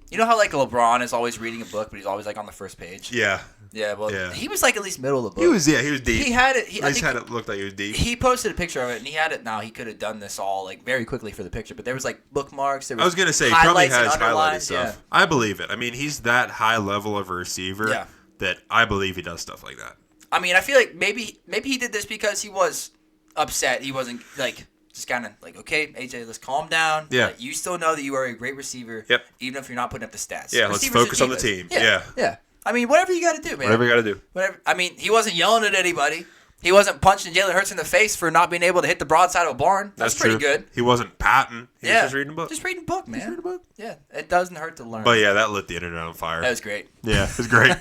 you know how, like, LeBron is always reading a book, but he's always, like, on the first page? Yeah. Yeah, well, he was, like, at least middle of the book. He was deep. He had it. At least had it looked like he was deep. He posted a picture of it, and he had it. Now, he could have done this all, like, very quickly for the picture, but there was, like, bookmarks. There was I was going to say, he probably has highlighted stuff. Yeah. I believe it. I mean, he's that high level of a receiver that I believe he does stuff like that. I mean, I feel like maybe he did this because he was upset. He wasn't, like, just kind of like, okay, AJ, let's calm down. Yeah. Like, you still know that you are a great receiver. Yep. Even if you're not putting up the stats. Yeah, let's focus on the team. Yeah. I mean, whatever you got to do, man. Whatever you got to do. Whatever. I mean, he wasn't yelling at anybody. He wasn't punching Jalen Hurts in the face for not being able to hit the broadside of a barn. That's pretty good. He wasn't patting. He was just reading a book. Just reading a book, man. Just reading a book. Yeah. It doesn't hurt to learn. But, yeah, that lit the internet on fire. That was great. Yeah, it was great.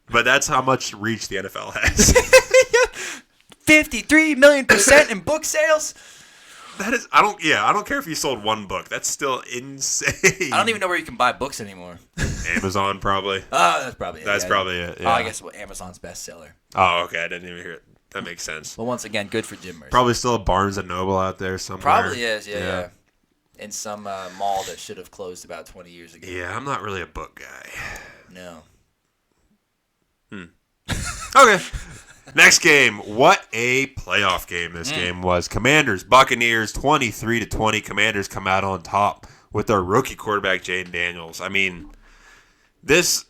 But that's how much reach the NFL has. 53 million % in book sales. That is, I don't care if you sold 1 book. That's still insane. I don't even know where you can buy books anymore. Amazon, probably. Oh, that's probably it. That's probably it. Yeah. Oh, I guess Amazon's bestseller. Oh, okay. I didn't even hear it. That makes sense. Well, once again, good for Jim Murphy. Probably still a Barnes and Noble out there somewhere. Probably is, yeah. In some mall that should have closed about 20 years ago. Yeah, I'm not really a book guy. No. Okay. Next game. What a playoff game this game was. Commanders, Buccaneers, 23-20. Commanders come out on top with their rookie quarterback, Jaden Daniels. I mean, this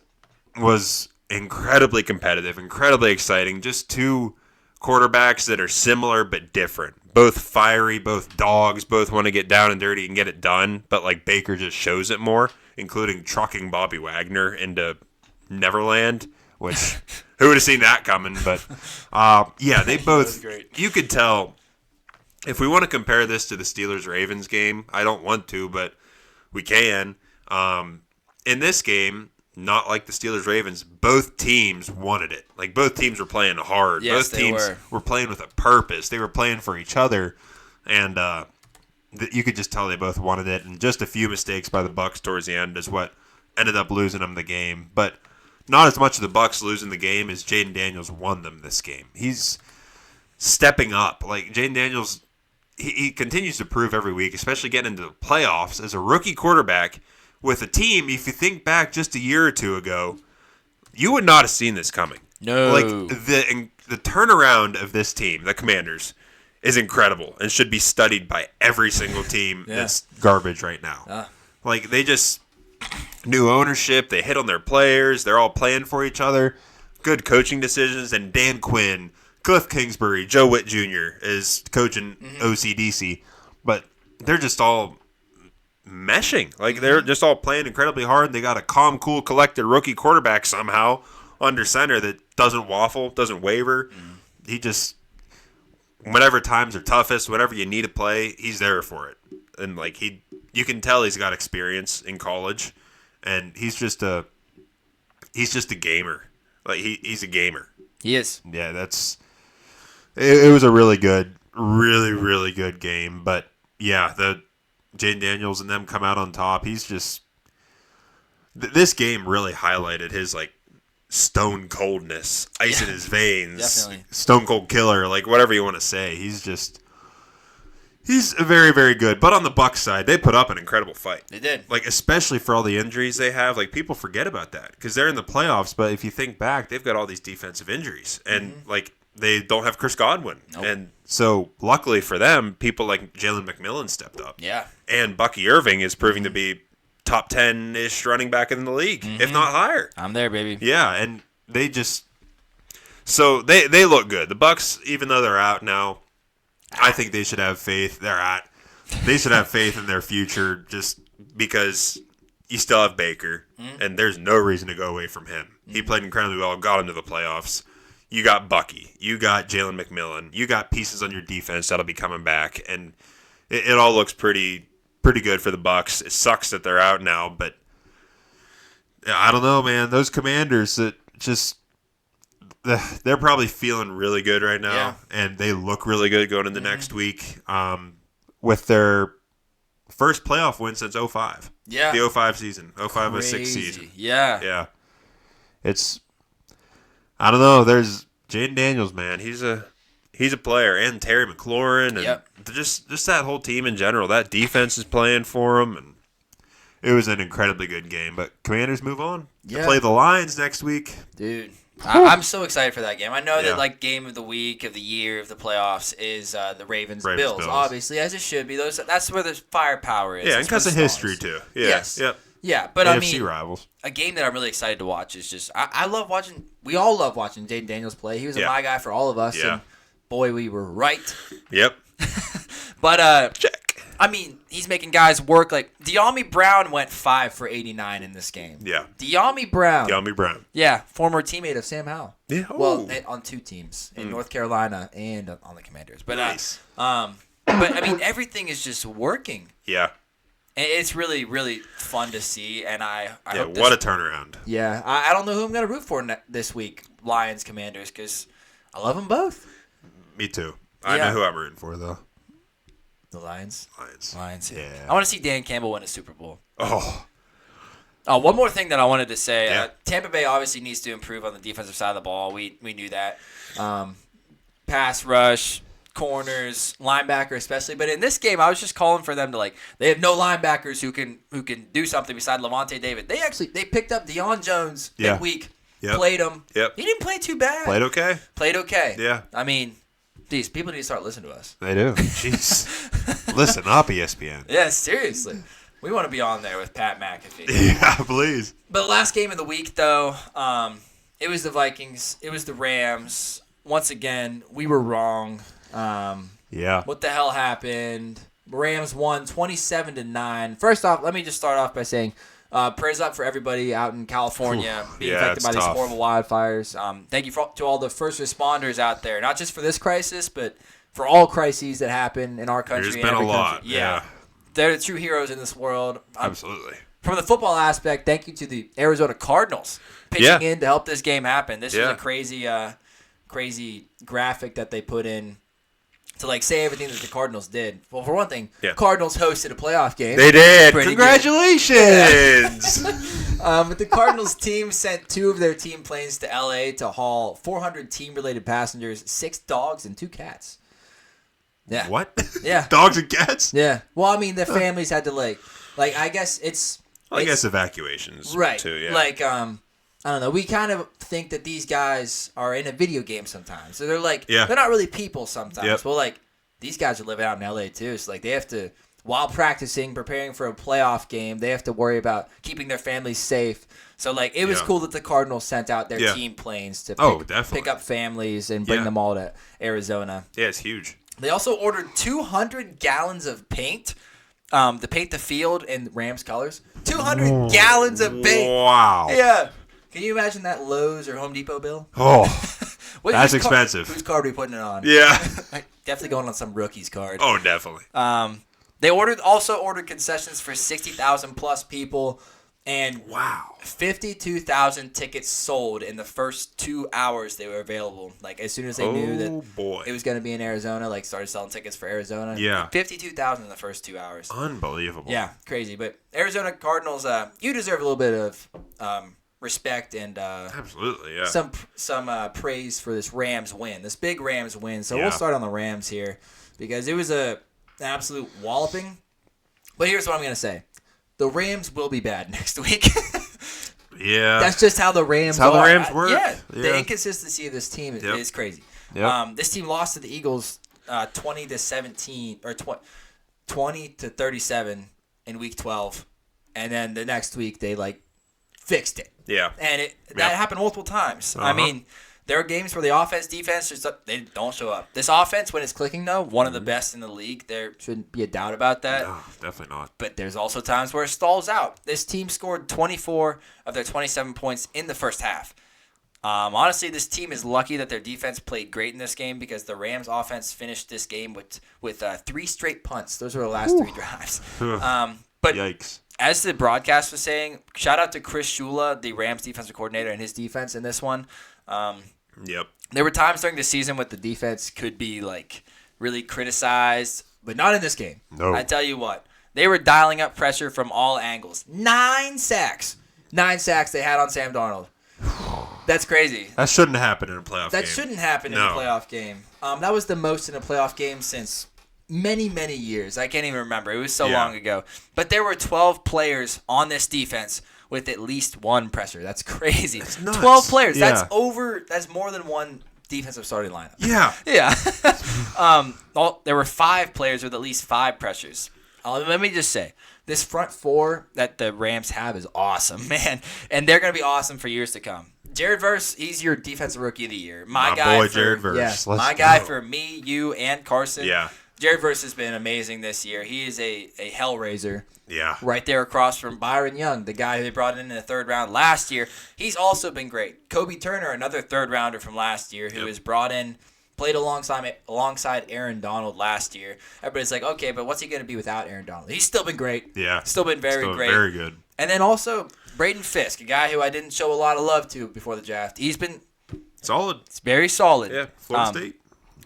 was incredibly competitive, incredibly exciting. Just 2 quarterbacks that are similar but different. Both fiery, both dogs, both want to get down and dirty and get it done. But, like, Baker just shows it more, including trucking Bobby Wagner into Neverland, which... Who would have seen that coming? But, yeah, they both – you could tell – if we want to compare this to the Steelers-Ravens game, I don't want to, but we can. In this game, not like the Steelers-Ravens, both teams wanted it. Like, both teams were playing hard. Yes, both teams were playing with a purpose. They were playing for each other, and you could just tell they both wanted it. And just a few mistakes by the Bucs towards the end is what ended up losing them the game. But – not as much of the Bucs losing the game as Jaden Daniels won them this game. He's stepping up. Like, Jaden Daniels, he continues to prove every week, especially getting into the playoffs as a rookie quarterback with a team, if you think back just a year or 2 ago, you would not have seen this coming. No. Like, the turnaround of this team, the Commanders, is incredible and should be studied by every single team that's garbage right now. Like, they just... New ownership, they hit on their players, they're all playing for each other. Good coaching decisions, and Dan Quinn, Cliff Kingsbury, Joe Witt Jr. is coaching OCDC. But they're just all meshing. Like, they're just all playing incredibly hard. They got a calm, cool, collected rookie quarterback somehow under center that doesn't waffle, doesn't waver. He just, whenever times are toughest, whenever you need to play, he's there for it. And, like, you can tell he's got experience in college, and he's just a gamer. Like, he's a gamer. He is. Yeah, it was a really good really, really good game. But yeah, the Jaden Daniels and them come out on top. He's just this game really highlighted his like stone coldness, ice in his veins, definitely. Stone cold killer, like whatever you want to say. He's very, very good. But on the Bucs side, they put up an incredible fight. They did. Like, especially for all the injuries they have. Like, people forget about that because they're in the playoffs. But if you think back, they've got all these defensive injuries. And, like, they don't have Chris Godwin. Nope. And so, luckily for them, people like Jalen McMillan stepped up. Yeah. And Bucky Irving is proving to be top 10-ish running back in the league, if not higher. I'm there, baby. Yeah, and they just... So, they look good. The Bucs, even though they're out now... I think they should have faith. They should have faith in their future just because you still have Baker, and there's no reason to go away from him. He played incredibly well, got into the playoffs. You got Bucky. You got Jalen McMillan. You got pieces on your defense that'll be coming back, and it all looks pretty good for the Bucs. It sucks that they're out now, but I don't know, man. Those Commanders that just... They're probably feeling really good right now, and they look really good going into next week with their first playoff win since 05. Yeah. The 05 season. 05-06 season. Yeah. Yeah. It's I don't know. There's Jaden Daniels, man. He's a player, and Terry McLaurin, and just that whole team in general. That defense is playing for him, and it was an incredibly good game. But Commanders move on. They play the Lions next week. Dude. I'm so excited for that game. I know that like game of the week, of the year, of the playoffs is the Ravens Bills, obviously, as it should be. That's where the firepower is. Yeah, and because of history too. Yeah. Yes. Yep. Yeah, but AFC rivals. A game that I'm really excited to watch is just I love watching. We all love watching Jaden Daniels play. He was my guy for all of us, and boy, we were right. Yep. But check. I mean, he's making guys work. Like, De'Ami Brown went 5 for 89 in this game. Yeah. De'Ami Brown. Yeah, former teammate of Sam Howell. Yeah. Well, on 2 teams, in North Carolina and on the Commanders. But, nice. But, I mean, everything is just working. Yeah. And it's really, really fun to see, and I hope what a turnaround. Yeah. I don't know who I'm going to root for this week, Lions, Commanders, because I love them both. Me too. I know who I'm rooting for, though. The Lions? Lions. Yeah. I want to see Dan Campbell win a Super Bowl. Oh, one more thing that I wanted to say. Tampa Bay obviously needs to improve on the defensive side of the ball. We knew that. Pass rush, corners, linebacker especially. But in this game, I was just calling for them to they have no linebackers who can do something beside Levante David. They picked up Deion Jones midweek, played him. Yep. He didn't play too bad. Played okay. Yeah. I mean, these people need to start listening to us. They do. Jeez. Listen up, ESPN. Yeah, seriously. We want to be on there with Pat McAfee. Yeah, please. But last game of the week, though, it was the Vikings. It was the Rams. Once again, we were wrong. What the hell happened? Rams won 27-9. First off, let me just start off by saying prayers up for everybody out in California being affected by these horrible wildfires. Thank you to all the first responders out there, not just for this crisis, but for all crises that happen in our country. There's been a lot. Yeah. They're the true heroes in this world. Absolutely. From the football aspect, thank you to the Arizona Cardinals pitching in to help this game happen. This was a crazy graphic that they put in to say everything that the Cardinals did. Well, for one thing, Cardinals hosted a playoff game. They did. Congratulations. But the Cardinals team sent 2 of their team planes to LA to haul 400 team-related passengers, 6 dogs, and 2 cats. Yeah. What? Yeah. Dogs and cats? Yeah. Well, I mean, the families had to I guess it's. I guess evacuations. Right. Too, yeah. I don't know. We kind of think that these guys are in a video game sometimes. So they're they're not really people sometimes. Yep. Well, these guys are living out in LA too. So they have to, while practicing, preparing for a playoff game, they have to worry about keeping their families safe. So it was cool that the Cardinals sent out their team planes to pick up families and bring them all to Arizona. Yeah, it's huge. They also ordered 200 gallons of paint to paint the field in Rams colors. 200 gallons of paint. Wow. Yeah. Can you imagine that Lowe's or Home Depot bill? Oh, that's expensive. Whose card are we putting it on? Yeah. Definitely going on some rookie's card. Oh, definitely. They also ordered concessions for 60,000 plus people, And wow, 52,000 tickets sold in the first 2 hours they were available. Like as soon as they knew that it was going to be in Arizona, like started selling tickets for Arizona. Yeah, 52,000 in the first 2 hours. Unbelievable. Yeah, crazy. But Arizona Cardinals, you deserve a little bit of respect and absolutely, yeah, some praise for this Rams win, this big Rams win. So we'll start on the Rams here because it was an absolute walloping. But here's what I'm going to say. The Rams will be bad next week. Yeah. That's just how the Rams That's how the Rams work. Yeah. The inconsistency of this team is crazy. Yep. This team lost to the Eagles 20-17 or 20-37 in week 12. And then the next week they fixed it. Yeah. And that happened multiple times. I mean, there are games where the offense, defense, they don't show up. This offense, when it's clicking, though, one of the best in the league. There shouldn't be a doubt about that. No, definitely not. But there's also times where it stalls out. This team scored 24 of their 27 points in the first half. Honestly, this team is lucky that their defense played great in this game because the Rams offense finished this game with 3 straight punts. Those were the last 3 drives. But yikes. As the broadcast was saying, shout out to Chris Shula, the Rams defensive coordinator, and his defense in this one. Yep. There were times during the season when the defense could be really criticized, but not in this game. No. I tell you what, they were dialing up pressure from all angles. 9 sacks. 9 sacks they had on Sam Darnold. That's crazy. That shouldn't happen in a playoff game. That shouldn't happen in a playoff game. That was the most in a playoff game since many, many years. I can't even remember. It was so long ago. But there were 12 players on this defense with at least 1 pressure. That's crazy. That's nuts. 12 players. Yeah. That's more than 1 defensive starting lineup. Yeah. Yeah. There were 5 players with at least 5 pressures. Let me just say, this front 4 that the Rams have is awesome, man. And they're going to be awesome for years to come. Jared Verse, he's your defensive rookie of the year. My guy, Jared Verse. Yeah, my guy for me, you, and Carson. Yeah. Jared Verse has been amazing this year. He is a hellraiser. Yeah. Right there across from Byron Young, the guy who they brought in the 3rd round last year. He's also been great. Kobe Turner, another 3rd rounder from last year, who was brought in, played alongside Aaron Donald last year. Everybody's like, okay, but what's he going to be without Aaron Donald? He's still been great. Yeah. Still been very great. Very good. And then also Braden Fisk, a guy who I didn't show a lot of love to before the draft. He's been solid. It's very solid. Yeah.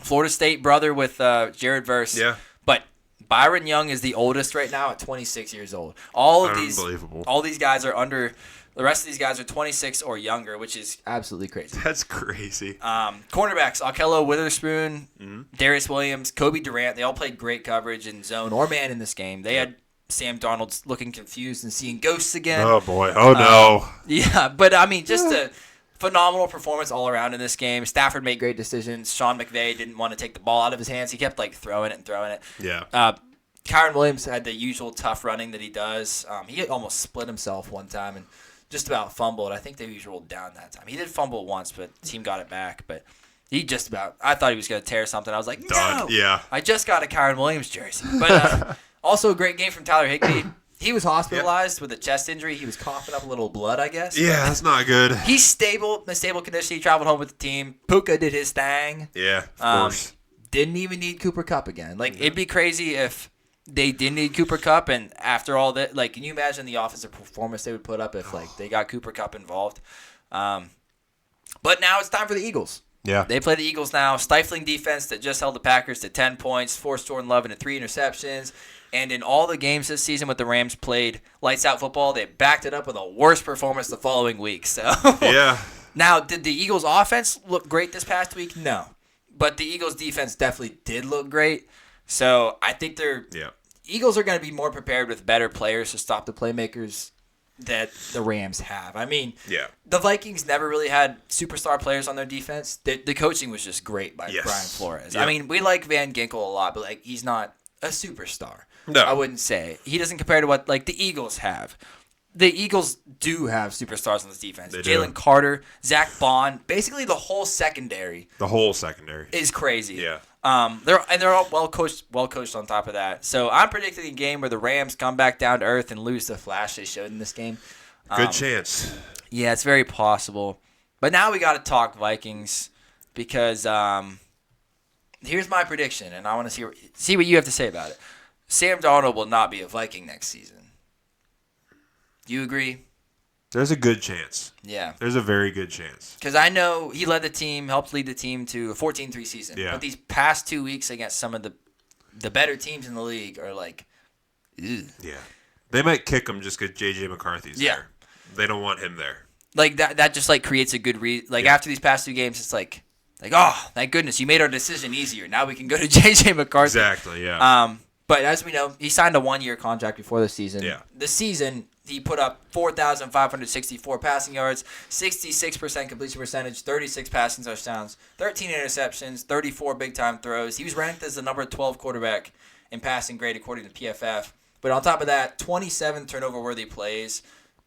Florida State brother with Jared Verse. Yeah. But Byron Young is the oldest right now at 26 years old. All these guys are under. The rest of these guys are 26 or younger, which is absolutely crazy. That's crazy. Cornerbacks: Akello Witherspoon, Darius Williams, Kobe Durant. They all played great coverage in zone or man in this game. They had Sam Darnold looking confused and seeing ghosts again. Oh boy! Oh no! Yeah, but I mean, just a phenomenal performance all around in this game. Stafford made great decisions. Sean McVay didn't want to take the ball out of his hands. He kept throwing it. Yeah. Kyron Williams had the usual tough running that he does. He almost split himself one time and just about fumbled. I think they usually rolled down that time. He did fumble once, but the team got it back. But he just about – I thought he was going to tear something. I was like, no. Yeah. I just got a Kyron Williams jersey. But also a great game from Tyler Higbee. He was hospitalized with a chest injury. He was coughing up a little blood, I guess. Yeah, that's not good. He's stable, in stable condition. He traveled home with the team. Puka did his thing. Yeah, of course. Didn't even need Cooper Kupp again. It'd be crazy if they didn't need Cooper Kupp, and after all that, can you imagine the offensive performance they would put up if they got Cooper Kupp involved? But now it's time for the Eagles. Yeah. They play the Eagles now. Stifling defense that just held the Packers to 10 points, forced Jordan Love into 3 interceptions. And in all the games this season with the Rams played lights out football, they backed it up with a worse performance the following week. So yeah. Now, did the Eagles offense look great this past week? No. But the Eagles defense definitely did look great. So I think Eagles are going to be more prepared with better players to stop the playmakers that the Rams have. I mean, the Vikings never really had superstar players on their defense. The coaching was just great by Brian Flores. Yep. I mean, we like Van Ginkel a lot, but he's not a superstar. No. I wouldn't say. He doesn't compare to what the Eagles have. The Eagles do have superstars on this defense. Jalen Carter, Zach Bond, basically the whole secondary. Is crazy. Yeah. They're all well coached on top of that. So I'm predicting a game where the Rams come back down to earth and lose the flash they showed in this game. Good chance. Yeah, it's very possible. But now we got to talk Vikings because here's my prediction, and I want to see what you have to say about it. Sam Darnold will not be a Viking next season. Do you agree? There's a good chance. Yeah. There's a very good chance. Because I know he helped lead the team to a 14-3 season. Yeah. But these past 2 weeks against some of the better teams in the league are like, ew. Yeah. They might kick him just because J.J. McCarthy's there. They don't want him there. Like, that just, like, creates a good after these past 2 games, it's like, oh, thank goodness, you made our decision easier. Now we can go to J.J. McCarthy. Exactly, yeah. But as we know, he signed a 1-year contract before the season. Yeah. The season, he put up 4,564 passing yards, 66% completion percentage, 36 passing touchdowns, 13 interceptions, 34 big-time throws. He was ranked as the number 12 quarterback in passing grade according to PFF. But on top of that, 27 turnover-worthy plays,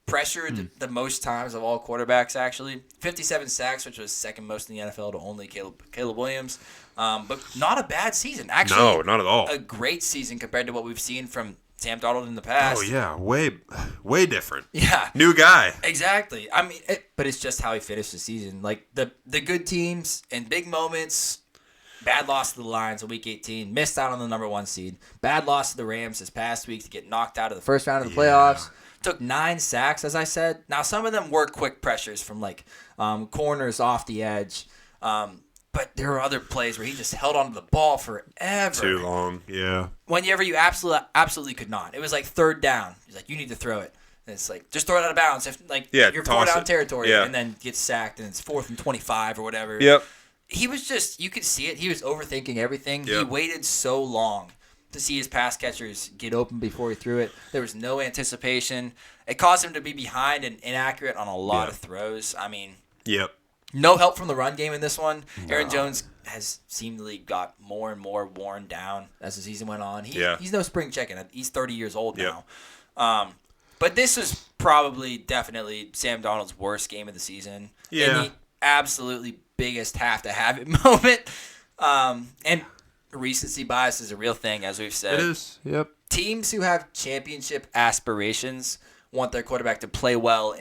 pressured the most times of all quarterbacks, actually. 57 sacks, which was second most in the NFL to only Caleb Williams. But not a bad season. Actually, no, not at all. A great season compared to what we've seen from Sam Darnold in the past. Oh, yeah. Way different. Yeah. New guy. Exactly. I mean, but it's just how he finished the season. Like, the good teams in big moments, bad loss to the Lions in Week 18, missed out on the number 1 seed. Bad loss to the Rams this past week to get knocked out of the first round of the playoffs. Took 9 sacks, as I said. Now, some of them were quick pressures from, like, corners off the edge. But there were other plays where he just held onto the ball forever. Too long, yeah. Whenever you absolutely could not. It was like third down. He's like, you need to throw it. And it's like, just throw it out of bounds. If you're 4 down territory, and then gets sacked, and it's 4th and 25 or whatever. Yep. He was just, you could see it. He was overthinking everything. Yep. He waited so long to see his pass catchers get open before he threw it. There was no anticipation. It caused him to be behind and inaccurate on a lot of throws. I mean, no help from the run game in this one. No. Aaron Jones has seemingly got more and more worn down as the season went on. He's no spring chicken. He's 30 years old now. But this was definitely Sam Darnold's worst game of the season. Yeah. And the absolutely biggest have-to-have-it moment. And recency bias is a real thing, as we've said. It is, yep. Teams who have championship aspirations want their quarterback to play well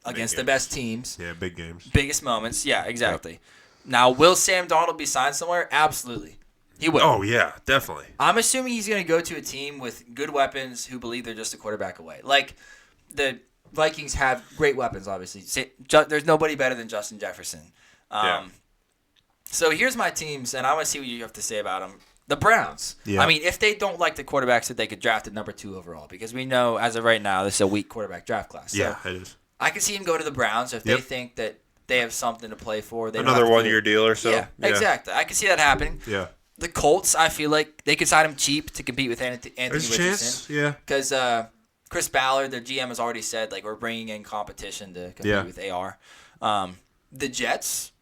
against the best teams. Yeah, big games. Biggest moments. Yeah, exactly. Yep. Now, will Sam Darnold be signed somewhere? Absolutely. He will. Oh, yeah, definitely. I'm assuming he's going to go to a team with good weapons who believe they're just a quarterback away. Like, the Vikings have great weapons, obviously. There's nobody better than Justin Jefferson. So here's my teams, and I want to see what you have to say about them. The Browns. Yeah. I mean, if they don't like the quarterbacks that they could draft at number 2 overall, because we know as of right now this is a weak quarterback draft class. So yeah, it is. I can see him go to the Browns if they think that they have something to play for. Another 1-year deal or so. Yeah, exactly. I can see that happening. Yeah. The Colts, I feel like they could sign him cheap to compete with Anthony There's Richardson. Chance, yeah. Because Chris Ballard, their GM, has already said, like, we're bringing in competition to compete with AR. The Jets.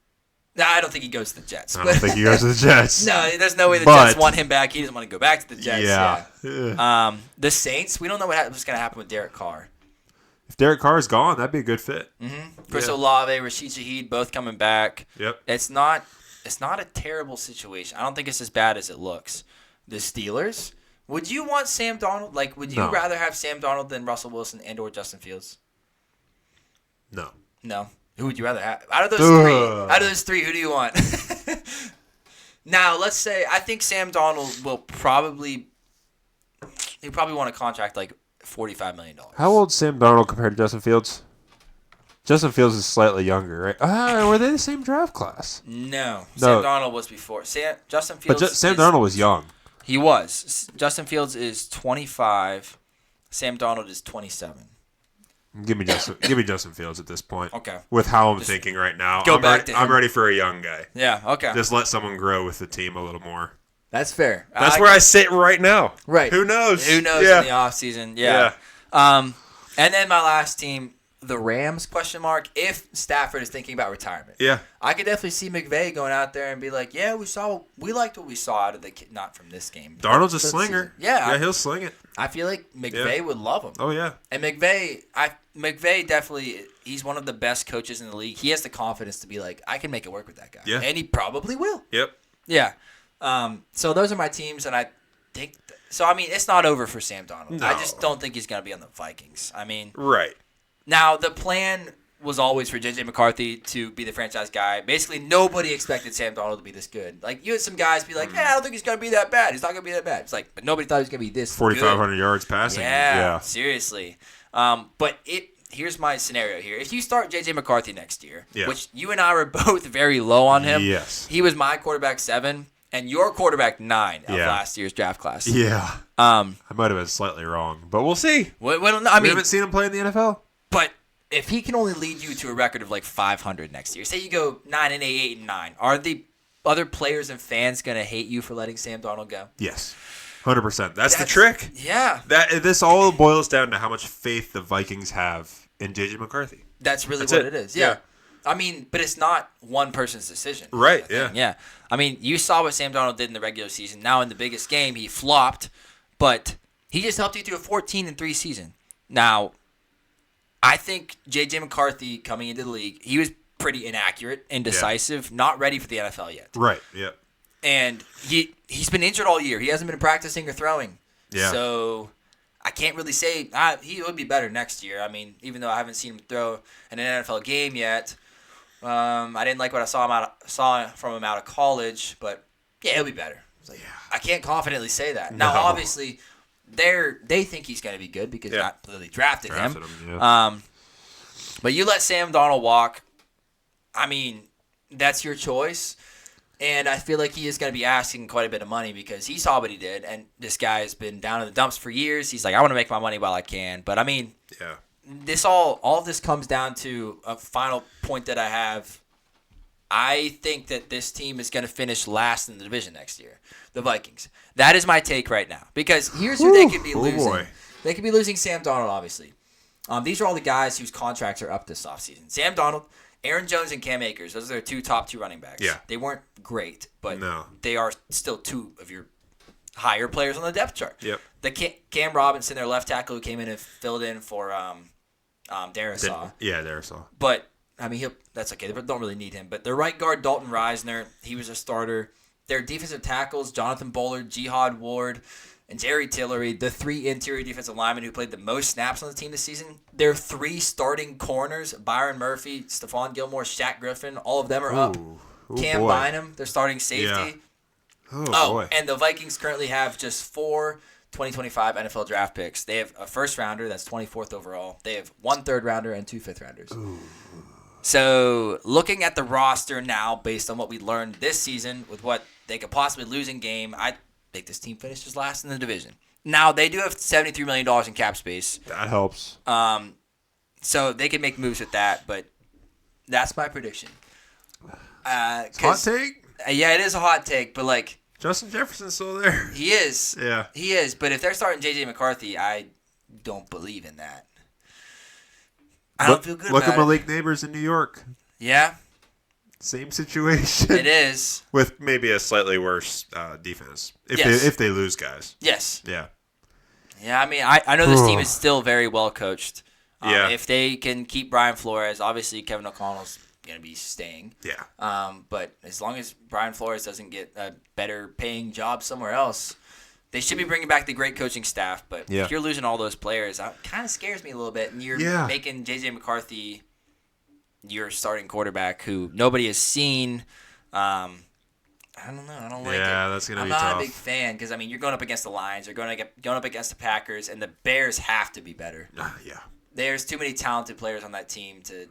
No, I don't think he goes to the Jets. I don't think he goes to the Jets. No, there's no way the Jets want him back. He doesn't want to go back to the Jets. Yeah. The Saints, we don't know what's going to happen with Derek Carr. If Derek Carr is gone, that'd be a good fit. Mm-hmm. Chris Olave, Rashid Shaheed, both coming back. Yep. It's not a terrible situation. I don't think it's as bad as it looks. The Steelers, would you want Sam Darnold? Like, would you rather have Sam Darnold than Russell Wilson and or Justin Fields? No. No. Who would you rather have? Out of those three, who do you want? Now, let's say I think Sam Darnold will probably want a contract like $45 million. How old is Sam Darnold compared to Justin Fields? Justin Fields is slightly younger, right? Were they the same draft class? No. Sam Darnold was before. Justin Fields. But Sam Darnold was young. He was. Justin Fields is 25. Sam Darnold is 27. Give me Justin Fields at this point. Okay. With how I'm thinking right now, I'm ready for a young guy. Yeah. Okay. Just let someone grow with the team a little more. That's fair. That's where I sit right now. Right. Who knows? In the offseason. Yeah. And then my last team, the Rams, ? If Stafford is thinking about retirement. Yeah. I could definitely see McVay going out there and be like, yeah, we liked what we saw out of the kid, not from this game. Darnold's a slinger. Yeah. He'll sling it. I feel like McVay would love him. Oh, yeah. And McVay definitely, he's one of the best coaches in the league. He has the confidence to be like, I can make it work with that guy. Yeah. And he probably will. Yep. Yeah. So those are my teams, and I think I mean, it's not over for Sam Darnold. No. I just don't think he's going to be on the Vikings. I mean, right. Now the plan was always for J.J. McCarthy to be the franchise guy. Basically, nobody expected Sam Darnold to be this good. Like, you had some guys be like, I don't think he's going to be that bad. He's not going to be that bad. It's like, but nobody thought he was going to be this 4,500 yards passing. Yeah, seriously. But here's my scenario here. If you start J.J. McCarthy next year, Yeah. which you and I were both very low on him. Yes. He was my quarterback 7 and your quarterback 9 of last year's draft class. Yeah. I might have been slightly wrong, but we'll see. We haven't seen him play in the NFL. But if he can only lead you to a record of like 500 next year, say you go 9-8, 8-9, are the other players and fans going to hate you for letting Sam Darnold go? Yes. 100%. That's the trick. Yeah. This all boils down to how much faith the Vikings have in J.J. McCarthy. That's really what it is. Yeah. I mean, but it's not one person's decision. Right, yeah. Yeah. I mean, you saw what Sam Darnold did in the regular season. Now in the biggest game, he flopped, but he just helped you through a 14-3 season. Now, I think J.J. McCarthy coming into the league, he was pretty inaccurate, indecisive, not ready for the NFL yet. Right, yeah. And he's been injured all year. He hasn't been practicing or throwing. Yeah. So I can't really say he would be better next year. I mean, even though I haven't seen him throw in an NFL game yet, I didn't like what I saw from him out of college. But yeah, he'll be better. I can't confidently say that. No. Now, obviously, they think he's going to be good because not really drafted him. Yeah. But you let Sam Darnold walk. I mean, that's your choice. And I feel like he is going to be asking quite a bit of money because he saw what he did, and this guy has been down in the dumps for years. He's like, I want to make my money while I can. But, I mean, this all of this comes down to a final point that I have. I think that this team is going to finish last in the division next year, the Vikings. That is my take right now because here's who they could be losing. Boy. They could be losing Sam Darnold, obviously. These are all the guys whose contracts are up this offseason. Sam Darnold, Aaron Jones, and Cam Akers. Those are their top 2 running backs. Yeah. They weren't great, but they are still 2 of your higher players on the depth chart. Yep. The Cam Robinson, their left tackle, who came in and filled in for Darisaw. Darisaw. But, I mean, that's okay. They don't really need him. But their right guard, Dalton Reisner, he was a starter. Their defensive tackles, Jonathan Bullard, Jihad Ward, and Jerry Tillery, the 3 interior defensive linemen who played the most snaps on the team this season. Their 3 starting corners, Byron Murphy, Stephon Gilmore, Shaq Griffin, all of them are up. Cam Bynum, their starting safety. Yeah. Boy. And the Vikings currently have just 4 2025 NFL draft picks. They have a first rounder that's 24th overall. They have 1 third rounder and 2 fifth rounders. Ooh. So looking at the roster now, based on what we learned this season with what they could possibly lose in game, I think this team finishes last in the division. Now, they do have $73 million in cap space. That helps. So they can make moves with that, but that's my prediction. Hot take? Yeah, it is a hot take, but like Justin Jefferson's still there. he is. Yeah. He is, but if they're starting J.J. McCarthy, I don't believe in that. I don't feel good about it. Look at Malik Neighbors in New York. Yeah. Same situation. It is. With maybe a slightly worse defense. If they lose guys. Yes. Yeah. Yeah, I mean, I know this team is still very well coached. Yeah. If they can keep Brian Flores, obviously Kevin O'Connell's going to be staying. Yeah. But as long as Brian Flores doesn't get a better paying job somewhere else, they should be bringing back the great coaching staff. But if you're losing all those players, it kind of scares me a little bit. And you're making J.J. McCarthy your starting quarterback who nobody has seen. I don't know. I don't like it. Yeah, that's going to be tough. I'm not a big fan because, I mean, you're going up against the Lions. You're going up against the Packers, and the Bears have to be better. Yeah. There's too many talented players on that team to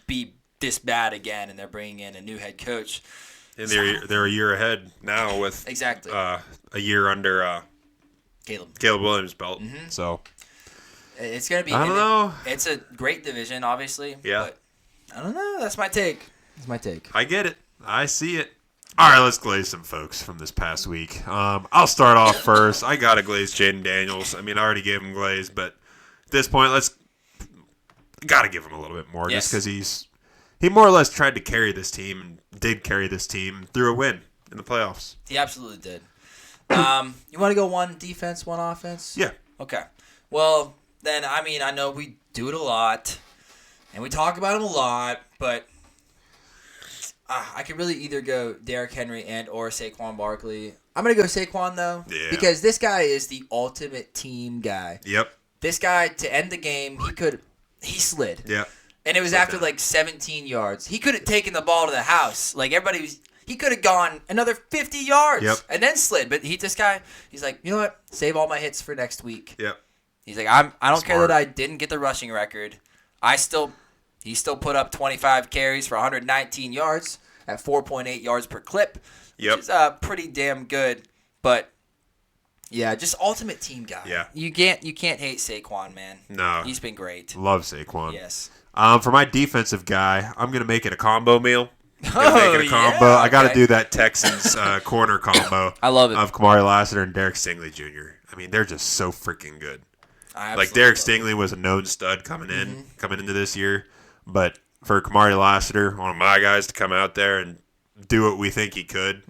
be this bad again, and they're bringing in a new head coach. And they're a year ahead now with a year under Caleb Williams' belt. Mm-hmm. So it's going to be. I don't know. It's a great division, obviously. Yeah. But I don't know. That's my take. I get it. I see it. All right, let's glaze some folks from this past week. I'll start off first. I got to glaze Jaden Daniels. I mean, I already gave him glaze, but at this point, got to give him a little bit more just because he more or less tried to carry this team and did carry this team through a win in the playoffs. He absolutely did. You want to go 1 defense, 1 offense? Yeah. Okay. Well, then, I mean, I know we do it a lot, and we talk about him a lot, but I could really either go Derrick Henry and or Saquon Barkley. I'm going to go Saquon, though, because this guy is the ultimate team guy. Yep. This guy, to end the game, he slid. Yeah. And it was after like 17 yards. He could have taken the ball to the house. Like he could have gone another 50 yards and then slid. But he's like, you know what? Save all my hits for next week. Yep. He's like, I don't care that I didn't get the rushing record. He still put up 25 carries for 119 yards at 4.8 yards per clip, which is pretty damn good. But yeah, just ultimate team guy. Yeah. You can't hate Saquon, man. No. He's been great. Love Saquon. Yes. For my defensive guy, I'm going to make it a combo meal. Yeah, I got to do that Texans corner combo. I love it. Of Kamari Lassiter and Derek Stingley Jr. I mean, they're just so freaking good. Like Derek Stingley was a known stud coming into this year, but for Kamari Lassiter, one of my guys, to come out there and do what we think he could,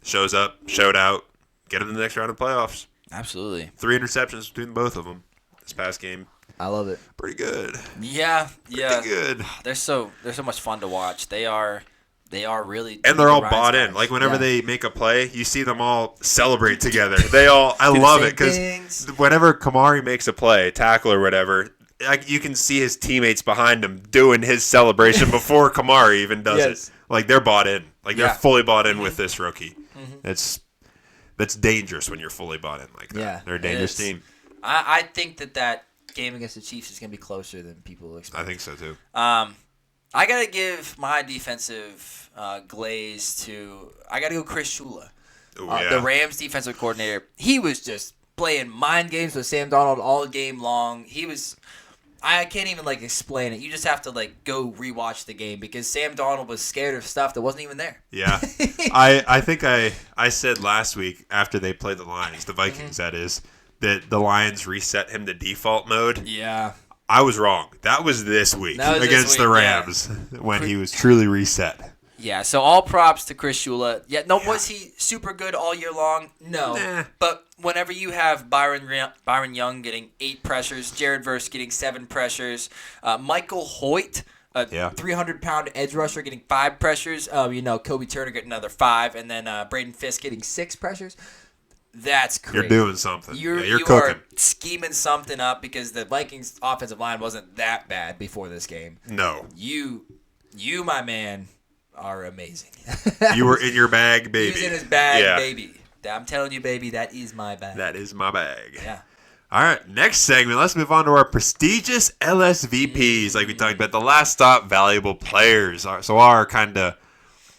showed out, get him to the next round of playoffs. Absolutely. 3 interceptions between both of them this past game. I love it. Pretty good. Yeah. Pretty good. They're so much fun to watch. They are really. And they're all bought in. Like whenever they make a play, you see them all celebrate together. I love it because whenever Kamari makes a play, tackle or whatever, you can see his teammates behind him doing his celebration before Kamari even does it. Like they're bought in. Like they're fully bought in with this rookie. That's dangerous when you're fully bought in like that. Yeah, they're a dangerous team. I think that game against the Chiefs is going to be closer than people expect. I think so too. I got to give my defensive glaze to – I got to go Chris Shula, the Rams defensive coordinator. He was just playing mind games with Sam Darnold all game long. He was – I can't even, explain it. You just have to, go rewatch the game because Sam Darnold was scared of stuff that wasn't even there. Yeah. I think I said last week after they played the Lions, the Vikings that is, that the Lions reset him to default mode. Yeah. I was wrong. That was this week against the Rams when he was truly reset. Yeah, so all props to Chris Shula. Was he super good all year long? No. Nah. But whenever you have Byron Young getting 8 pressures, Jared Verse getting 7 pressures, Michael Hoyt, a 300-pound edge rusher, getting 5 pressures, Kobe Turner getting another 5, and then Braden Fisk getting 6 pressures. That's crazy. You're doing something. You're cooking. Are scheming something up because the Vikings' offensive line wasn't that bad before this game. No. You, my man, are amazing. You were in your bag, baby. He was in his bag, baby. I'm telling you, baby, that is my bag. That is my bag. Yeah. All right, next segment. Let's move on to our prestigious LSVPs. Like we talked about, the last stop valuable players. So our kind of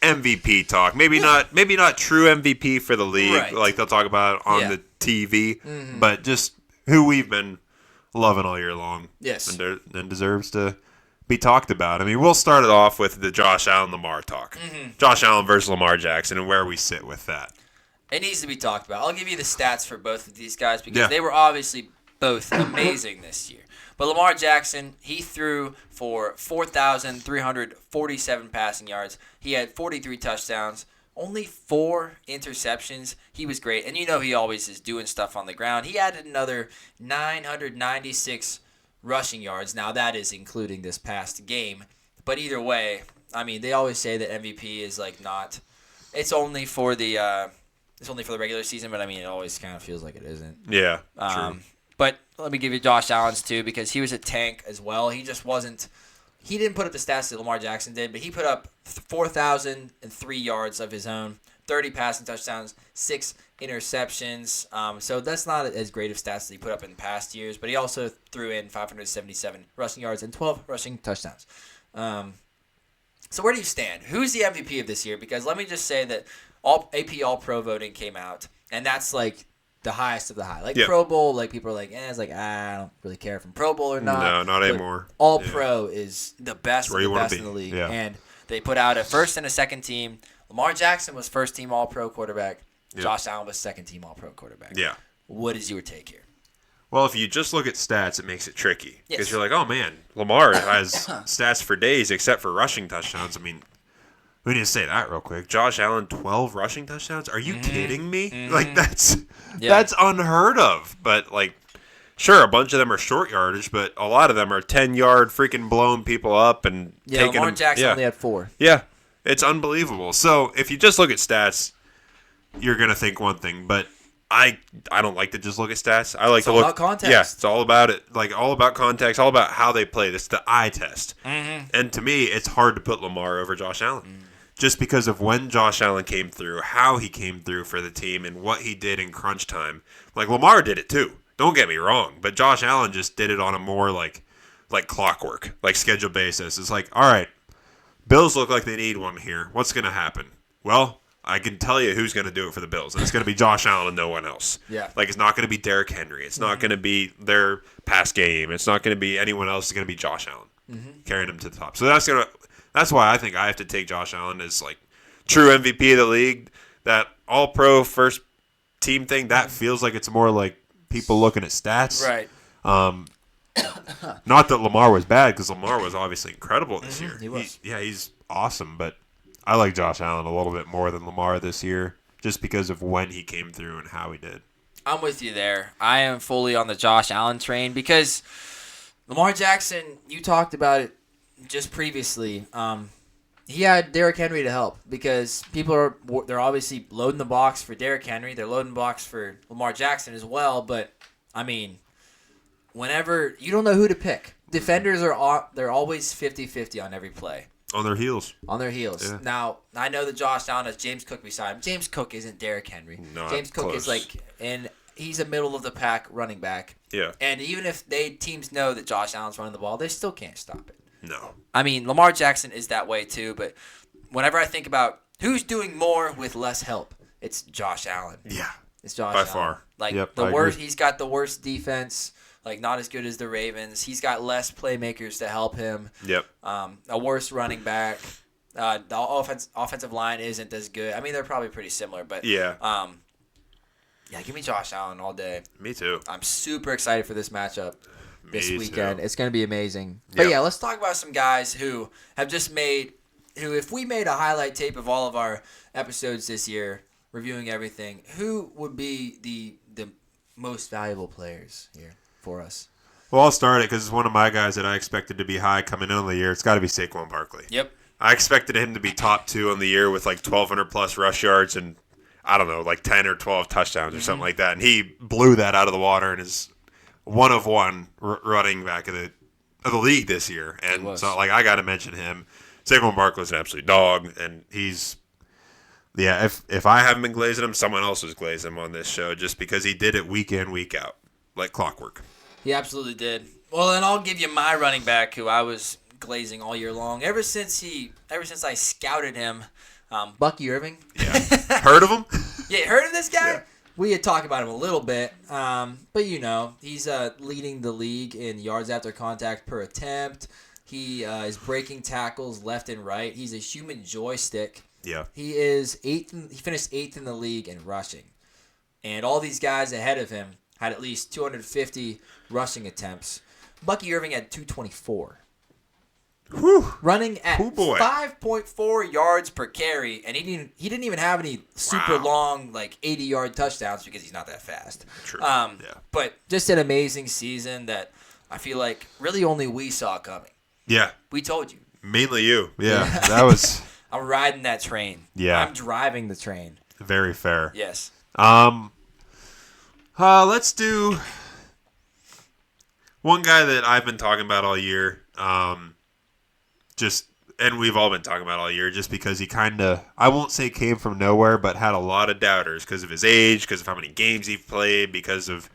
MVP talk. Maybe not true MVP for the league, like they'll talk about on the TV, but just who we've been loving all year long. Yes. And deserves to be talked about. I mean, we'll start it off with the Josh Allen-Lamar talk. Josh Allen versus Lamar Jackson and where we sit with that. It needs to be talked about. I'll give you the stats for both of these guys because they were obviously both amazing this year. But Lamar Jackson, he threw for 4,347 passing yards. He had 43 touchdowns, only 4 interceptions. He was great. And he always is doing stuff on the ground. He added another 996 rushing yards. Now, that is including this past game. But either way, I mean, they always say that MVP is not – it's only for the regular season, but I mean, it always kind of feels like it isn't. Yeah, true. But let me give you Josh Allen's too because he was a tank as well. He just wasn't – he didn't put up the stats that Lamar Jackson did, but he put up 4,003 yards of his own, 30 passing touchdowns, 6 interceptions. So that's not as great of stats as he put up in past years, but he also threw in 577 rushing yards and 12 rushing touchdowns. So where do you stand? Who's the MVP of this year? Because let me just say that AP All-Pro voting came out, and that's the highest of the high. Pro Bowl, people are it's I don't really care if I'm Pro Bowl or not. No, not anymore. All-Pro is the best of the best in the league. Yeah. And they put out a first and a second team. Lamar Jackson was first team All-Pro quarterback. Yep. Josh Allen was second team All-Pro quarterback. Yeah. What is your take here? Well, if you just look at stats, it makes it tricky. Because you're like, oh, man, Lamar has stats for days except for rushing touchdowns. I mean, we need to say that real quick. Josh Allen, 12 rushing touchdowns? Are you kidding me? That's unheard of. But, sure, a bunch of them are short yardage, but a lot of them are 10-yard freaking blowing people up and taking Lamar them. Jackson only had 4. Yeah, it's unbelievable. So if you just look at stats, you're going to think one thing. But I don't like to just look at stats. I like to look. It's all about context. Yeah, it's all about it. All about context, all about how they play. This is the eye test. And to me, it's hard to put Lamar over Josh Allen. Just because of when Josh Allen came through, how he came through for the team, and what he did in crunch time. Lamar did it too. Don't get me wrong, but Josh Allen just did it on a more like clockwork, like schedule basis. It's like, all right, Bills look like they need one here. What's going to happen? Well, I can tell you who's going to do it for the Bills, and it's going to be Josh Allen and no one else. Yeah. Like, it's not going to be Derrick Henry. It's not going to be their pass game. It's not going to be anyone else. It's going to be Josh Allen carrying them to the top. So that's why I think I have to take Josh Allen as like true MVP of the league. That all-pro first team thing, that feels like it's more like people looking at stats. Right. Not that Lamar was bad, because Lamar was obviously incredible this year. He was. He's awesome, but I like Josh Allen a little bit more than Lamar this year, just because of when he came through and how he did. I'm with you there. I am fully on the Josh Allen train because Lamar Jackson, you talked about it just previously. He had Derrick Henry to help because they're obviously loading the box for Derrick Henry. They're loading the box for Lamar Jackson as well. But I mean, whenever you don't know who to pick, defenders they're always 50-50 on every play. On their heels. Yeah. Now, I know that Josh Allen has James Cook beside him. James Cook isn't Derrick Henry. Not James Cook close. is he's a middle of the pack running back. Yeah. And even if teams know that Josh Allen's running the ball, they still can't stop it. No. I mean, Lamar Jackson is that way too, but whenever I think about who's doing more with less help, it's Josh Allen. Yeah. It's Josh By Allen. far. Like Yep, the I worst agree. he's got the worst defense, like not as good as the Ravens. He's got less playmakers to help him. Yep. A worse running back. The offensive line isn't as good. I mean, they're probably pretty similar, but Yeah. give me Josh Allen all day. Me too. I'm super excited for this matchup this Me weekend. too. It's going to be amazing. But Yep. yeah, let's talk about some guys who have just if we made a highlight tape of all of our episodes this year, reviewing everything, who would be the most valuable players here for us? Well, I'll start it because it's one of my guys that I expected to be high coming in on the year. It's got to be Saquon Barkley. Yep. I expected him to be top 2 on the year with like 1,200-plus rush yards and, I don't know, like 10 or 12 touchdowns or something like that. And he blew that out of the water and is one of one running back of the league this year. And so, like, I got to mention him. Saquon Barkley's an absolute dog, and he's – yeah, if I haven't been glazing him, someone else was glazing him on this show just because he did it week in, week out, like clockwork. He absolutely did. Well, then I'll give you my running back who I was glazing all year long. Ever since I scouted him, Bucky Irving. Yeah. Heard of him? Yeah, heard of this guy? Yeah. We had talked about him a little bit, but he's leading the league in yards after contact per attempt. He is breaking tackles left and right. He's a human joystick. Yeah. He is he finished 8th in the league in rushing, and all these guys ahead of him had at least 250 rushing attempts. Bucky Irving had 224. Whew. Running at Oh, boy. 5.4 yards per carry, and he didn't even have any super long 80-yard touchdowns because he's not that fast. True. But just an amazing season that I feel like really only we saw coming. Yeah. We told you. Mainly you. Yeah. That was I'm riding that train. Yeah. I'm driving the train. very fair. Yes. Let's do one guy that I've been talking about all year. And we've all been talking about all year, just because he kind of, I won't say came from nowhere, but had a lot of doubters because of his age, because of how many games he's played, because of,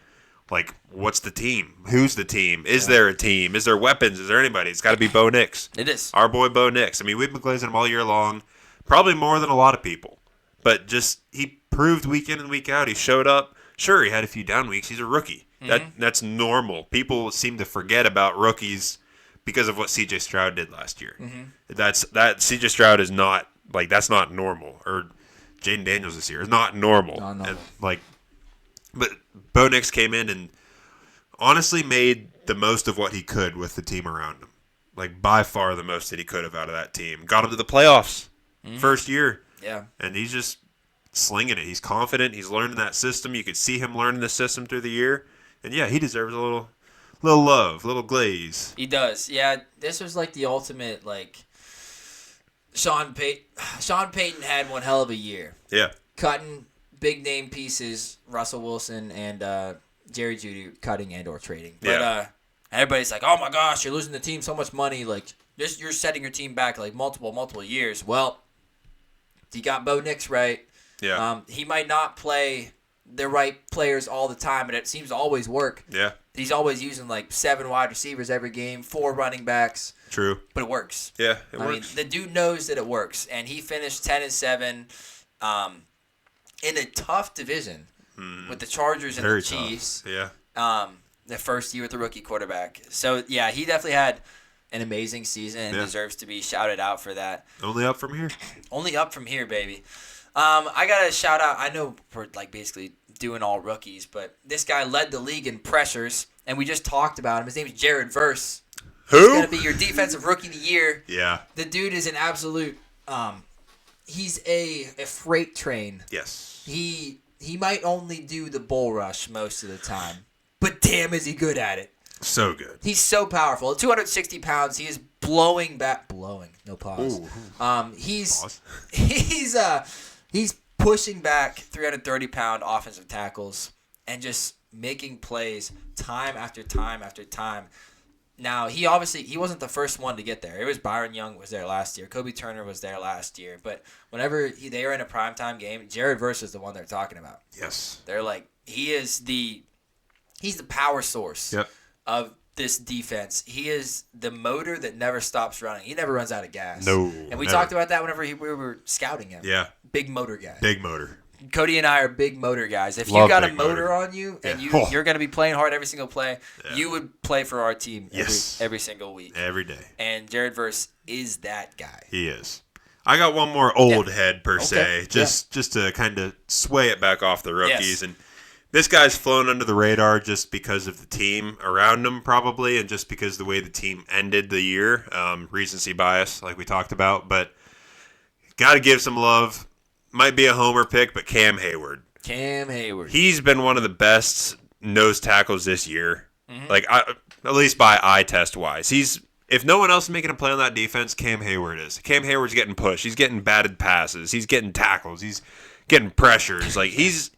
what's the team? Who's the team? Is there a team? Is there weapons? Is there anybody? It's got to be Bo Nix. It is. Our boy Bo Nix. I mean, we've been glazing him all year long, probably more than a lot of people. But just, he proved week in and week out. He showed up. Sure, he had a few down weeks. He's a rookie. That's normal. People seem to forget about rookies because of what C.J. Stroud did last year. That C.J. Stroud is not, that's not normal. Or Jaden Daniels this year is not normal. No. But Bo Nix came in and honestly made the most of what he could with the team around him. By far the most that he could have out of that team. Got him to the playoffs first year. Yeah. And he's just slinging it. He's confident. He's learning that system. You could see him learning the system through the year. And, yeah, he deserves a little love, a little glaze. He does. Yeah, this was the ultimate, Sean Payton had one hell of a year. Yeah. Cutting big name pieces, Russell Wilson and Jerry Jeudy cutting and or trading. But everybody's like, oh my gosh, you're losing the team so much money. You're setting your team back multiple years. Well, he got Bo Nix right. Yeah. He might not play the right players all the time, and it seems to always work. Yeah. He's always using like 7 wide receivers every game, 4 running backs. True. But it works. Yeah, it works. I mean, the dude knows that it works, and he finished 10-7 in a tough division with the Chargers and the Chiefs. Tough. Yeah. The first year with the rookie quarterback. So, yeah, he definitely had an amazing season and deserves to be shouted out for that. Only up from here. Only up from here, baby. I got to shout out. I know we're like basically doing all rookies, but this guy led the league in pressures, and we just talked about him. His name is Jared Verse. Who? He's going to be your defensive rookie of the year. Yeah. The dude is an absolute he's a freight train. Yes. He might only do the bull rush most of the time, but damn is he good at it. So good. He's so powerful. At 260 pounds, he is blowing, no pause. Ooh. He's pushing back 330-pound offensive tackles and just making plays time after time after time. Now, he wasn't the first one to get there. It was Byron Young was there last year. Kobe Turner was there last year. But whenever they were in a primetime game, Jared Verse is the one they're talking about. Yes. They're like, he's the power source of this defense. He is the motor that never stops running. He never runs out of gas. No. And we talked about that whenever we were scouting him. Yeah. Big motor guy. Big motor. Cody and I are big motor guys. If Love you got a big motor motor on you and you're going to be playing hard every single play, you would play for our team every single week. Every day. And Jared Verse is that guy. He is. I got one more old head per se, just to kind of sway it back off the rookies. Yes. And this guy's flown under the radar just because of the team around him probably, and just because the way the team ended the year. Recency bias, like we talked about. But got to give some love. Might be a homer pick, but Cam Hayward. He's been one of the best nose tackles this year. Mm-hmm. At least by eye test wise. If no one else is making a play on that defense, Cam Hayward is. Cam Hayward's getting pushed. He's getting batted passes. He's getting tackles. He's getting pressures. He's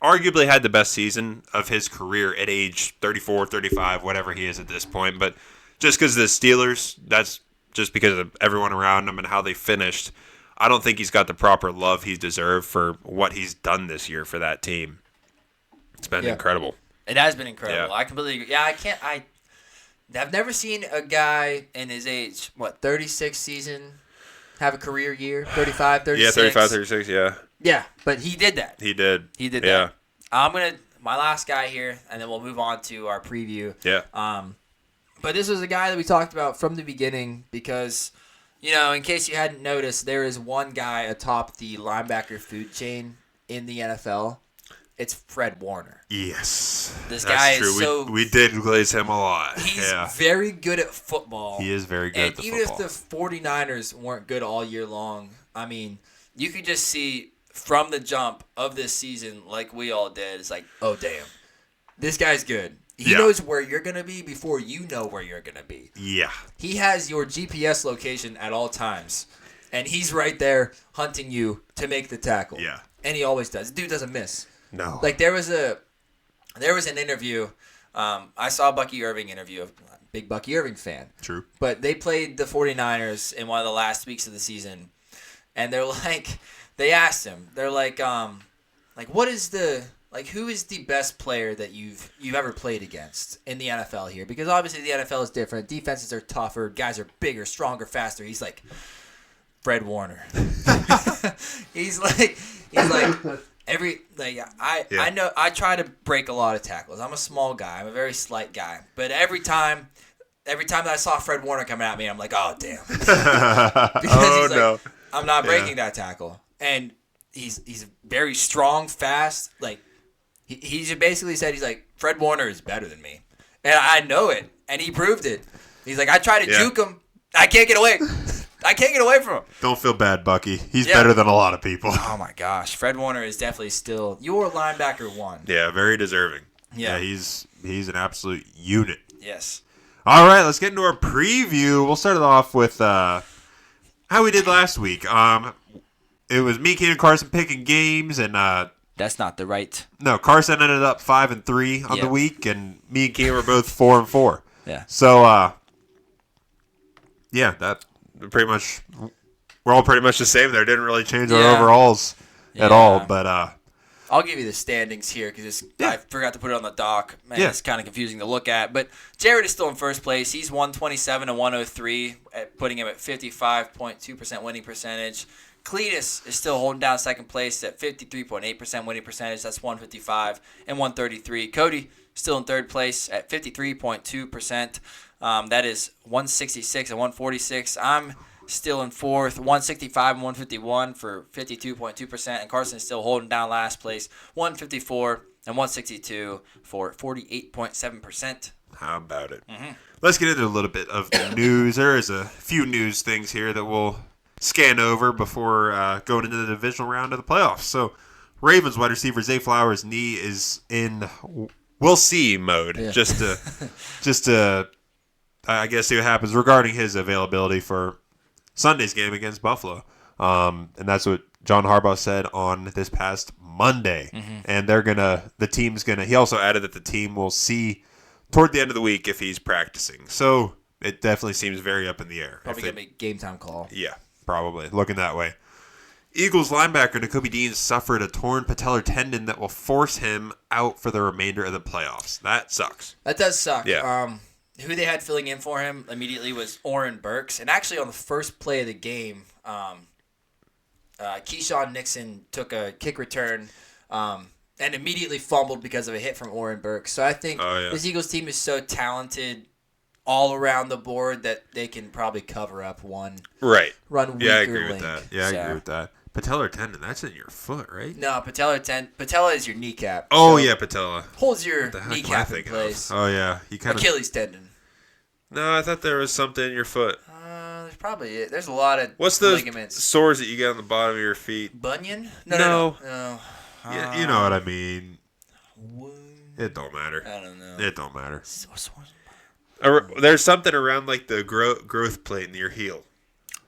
arguably had the best season of his career at age 34, 35, whatever he is at this point. But just because of the Steelers, that's just because of everyone around him and how they finished. I don't think he's got the proper love he's deserved for what he's done this year for that team. It's been incredible. It has been incredible. Yeah. I completely agree. Yeah, I've never seen a guy in his age, 36 season, have a career year, 35, 36. Yeah, 35, 36, yeah. Yeah, but he did that. He did that. My last guy here, and then we'll move on to our preview. Yeah. But this was a guy that we talked about from the beginning because, in case you hadn't noticed, there is one guy atop the linebacker food chain in the NFL. It's Fred Warner. Yes. This guy true. is so... We did glaze him a lot. He's very good at football. He is very good at the even football. if the 49ers weren't good all year long, I mean, you could just see from the jump of this season, like we all did, it's like, oh, damn. This guy's good. He knows where you're going to be before you know where you're going to be. Yeah. He has your GPS location at all times, and he's right there hunting you to make the tackle. Yeah. And he always does. Dude doesn't miss. No. There was an interview. I saw a Bucky Irving interview. Big Bucky Irving fan. True. But they played the 49ers in one of the last weeks of the season, and they asked him. They're what is who is the best player that you've ever played against in the NFL here? Because obviously the NFL is different. Defenses are tougher. Guys are bigger, stronger, faster. He's like Fred Warner. he's like I know I try to break a lot of tackles. I'm a small guy. I'm a very slight guy. But every time that I saw Fred Warner coming at me, I'm like, oh damn. Because I'm not breaking that tackle. And he's very strong, fast. He just basically said he's like, Fred Warner is better than me. And I know it. And he proved it. He's like, I try to juke him. I can't get away. I can't get away from him. Don't feel bad, Bucky. He's better than a lot of people. Oh, my gosh. Fred Warner is definitely still your linebacker one. Yeah, very deserving. Yeah, he's an absolute unit. Yes. All right, let's get into our preview. We'll start it off with how we did last week. It was me, Keenan, and Carson picking games, and that's not the right. No, Carson ended up 5-3 on the week, and me and Keenan were both 4-4. Yeah. So, that pretty much we're all pretty much the same there. Didn't really change our overalls at all, but I'll give you the standings here because I forgot to put it on the doc. Man, it's kind of confusing to look at. But Jared is still in first place. He's 127 and 103, putting him at 55.2% winning percentage. Cletus is still holding down second place at 53.8% winning percentage. That's 155 and 133. Cody still in third place at 53.2%. That is 166 and 146. I'm still in fourth, 165 and 151 for 52.2%. And Carson is still holding down last place, 154 and 162 for 48.7%. How about it? Mm-hmm. Let's get into a little bit of the news. There is a few news things here that we'll scan over before going into the divisional round of the playoffs. So, Ravens wide receiver Zay Flowers' knee is in we'll see mode. Yeah. Just to I guess see what happens regarding his availability for Sunday's game against Buffalo. And that's what John Harbaugh said on this past Monday. Mm-hmm. And the team's gonna. He also added that the team will see toward the end of the week if he's practicing. So it definitely seems very up in the air. Probably gonna be a game time call. Yeah. Probably. Looking that way. Eagles linebacker Nakobe Dean suffered a torn patellar tendon that will force him out for the remainder of the playoffs. That sucks. That does suck. Yeah. Who they had filling in for him immediately was Oren Burks. And actually on the first play of the game, Keyshawn Nixon took a kick return and immediately fumbled because of a hit from Oren Burks. So I think this Eagles team is so talented all around the board that they can probably cover up one run weaker I agree link. With that. Yeah, I agree with that. Patellar tendon, that's in your foot, right? No, patella is your kneecap. Oh, so patella. Holds your kneecap in place. Oh, yeah. Achilles tendon. No, I thought there was something in your foot. There's a lot of What's those ligaments. Sores that you get on the bottom of your feet? Bunion? No. Yeah, you know what I mean. It don't matter. I don't know. It don't matter. There's something around like the growth plate in your heel.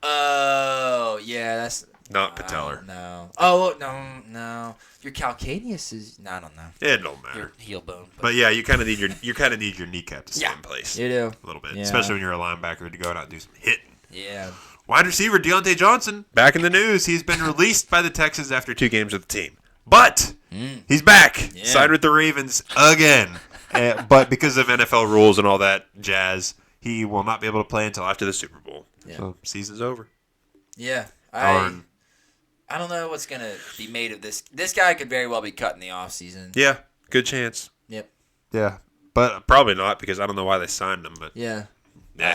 Oh, yeah, that's not patellar. No. Oh, no. Your calcaneus is. No, I don't know. It don't matter. Your heel bone. But yeah, you kind of need your kneecap to stay in place. You do a little bit, especially when you're a linebacker to go out and do some hitting. Yeah. Wide receiver Deontay Johnson back in the news. He's been released by the Texans after 2 games with the team, but he's back. Yeah. Signed with the Ravens again. But because of NFL rules and all that jazz, he will not be able to play until after the Super Bowl. Yeah. So season's over. Yeah. I don't know what's going to be made of this. This guy could very well be cut in the offseason. Yeah. Good chance. Yep. Yeah. But probably not because I don't know why they signed him. But yeah.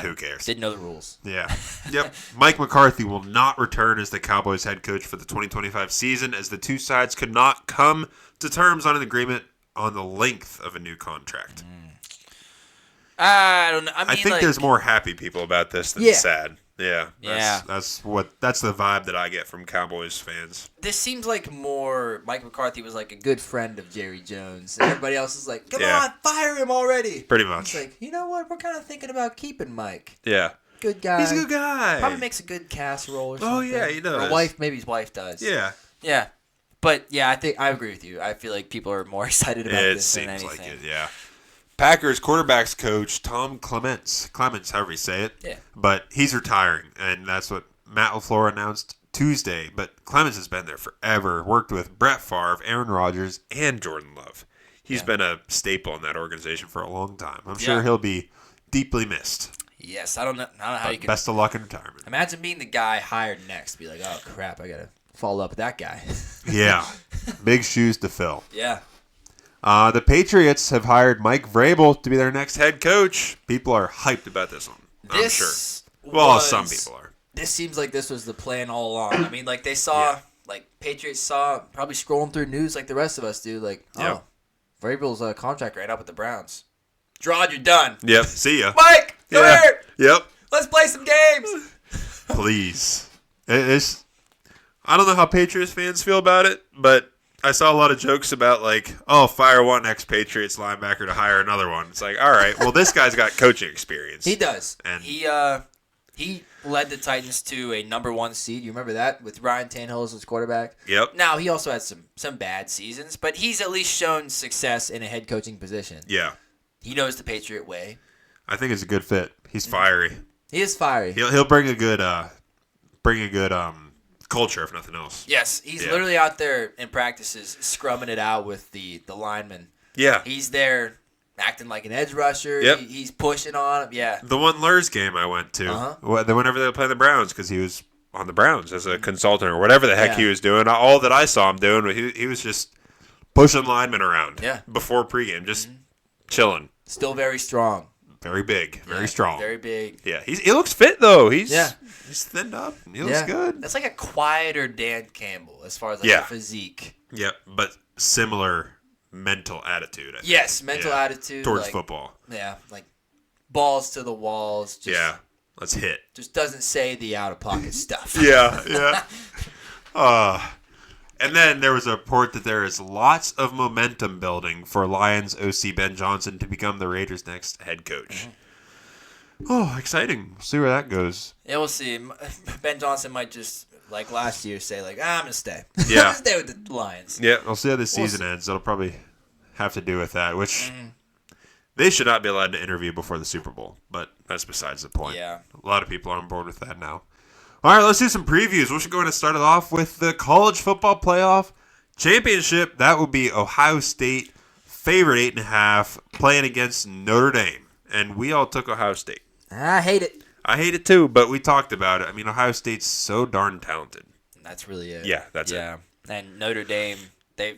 Who cares? Didn't know the rules. Yeah. Yep. Mike McCarthy will not return as the Cowboys head coach for the 2025 season as the two sides could not come to terms on an agreement on the length of a new contract. I don't know. I think there's more happy people about this than sad. Yeah. That's the vibe that I get from Cowboys fans. This seems like more Mike McCarthy was like a good friend of Jerry Jones. And everybody else is like, come on, fire him already. Pretty much. It's like, you know what? We're kind of thinking about keeping Mike. Yeah. Good guy. He's a good guy. Probably makes a good casserole or something. Oh, yeah, he does. Or maybe his wife does. Yeah. Yeah. But, yeah, I agree with you. I feel like people are more excited about this than anything. It seems like it, yeah. Packers quarterbacks coach Tom Clements, however you say it. Yeah. But he's retiring, and that's what Matt LaFleur announced Tuesday. But Clements has been there forever, worked with Brett Favre, Aaron Rodgers, and Jordan Love. He's been a staple in that organization for a long time. I'm sure he'll be deeply missed. Yes, I don't know how you can. Best of luck in retirement. Imagine being the guy hired next. Be like, oh, crap, I got to follow up with that guy. Yeah. Big shoes to fill. Yeah. The Patriots have hired Mike Vrabel to be their next head coach. People are hyped about this one. I'm sure. Well, some people are. This seems like this was the plan all along. I mean, like they saw, Patriots saw, probably scrolling through news like the rest of us do. Like, Vrabel's contract ran up with the Browns. Gerard, you're done. Yep. See ya. Mike, come here. Yep. Let's play some games. Please. I don't know how Patriots fans feel about it, but I saw a lot of jokes about fire one ex-Patriots linebacker to hire another one. It's like, all right, well, this guy's got coaching experience. He does. And he led the Titans to a number 1 seed. You remember that with Ryan Tannehill as his quarterback? Yep. Now, he also had some bad seasons, but he's at least shown success in a head coaching position. Yeah. He knows the Patriot way. I think it's a good fit. He's fiery. He is fiery. He'll bring a good culture, if nothing else. Yes, he's literally out there in practices scrumming it out with the linemen. Yeah. He's there acting like an edge rusher. Yep. He's pushing on him. Yeah. The one Lurs game I went to, whenever they were playing the Browns, because he was on the Browns as a consultant or whatever the heck he was doing. All that I saw him doing, he was just pushing linemen around before pregame, just chilling. Still very strong. Very big. Very strong. Very big. Yeah. He looks fit, though. He's thinned up. He looks good. That's like a quieter Dan Campbell as far as like a physique. Yeah, but similar mental attitude. I think. Yes, mental attitude. Towards football. Yeah, like balls to the walls. Just, let's hit. Just doesn't say the out-of-pocket stuff. Yeah. And then there was a report that there is lots of momentum building for Lions OC Ben Johnson to become the Raiders' next head coach. Oh, exciting. We'll see where that goes. Yeah, we'll see. Ben Johnson might just, like last year, say, like, I'm going to stay. Yeah. I'm going to stay with the Lions. Yeah, we'll see how this season ends. It'll probably have to do with that, which they should not be allowed to interview before the Super Bowl, but that's besides the point. Yeah. A lot of people are on board with that now. All right, let's do some previews. We should go ahead and start it off with the College Football Playoff Championship. That would be Ohio State, favorite 8.5, playing against Notre Dame. And we all took Ohio State. I hate it. I hate it too, but we talked about it. I mean, Ohio State's so darn talented. That's really it. Yeah, that's it. And Notre Dame, they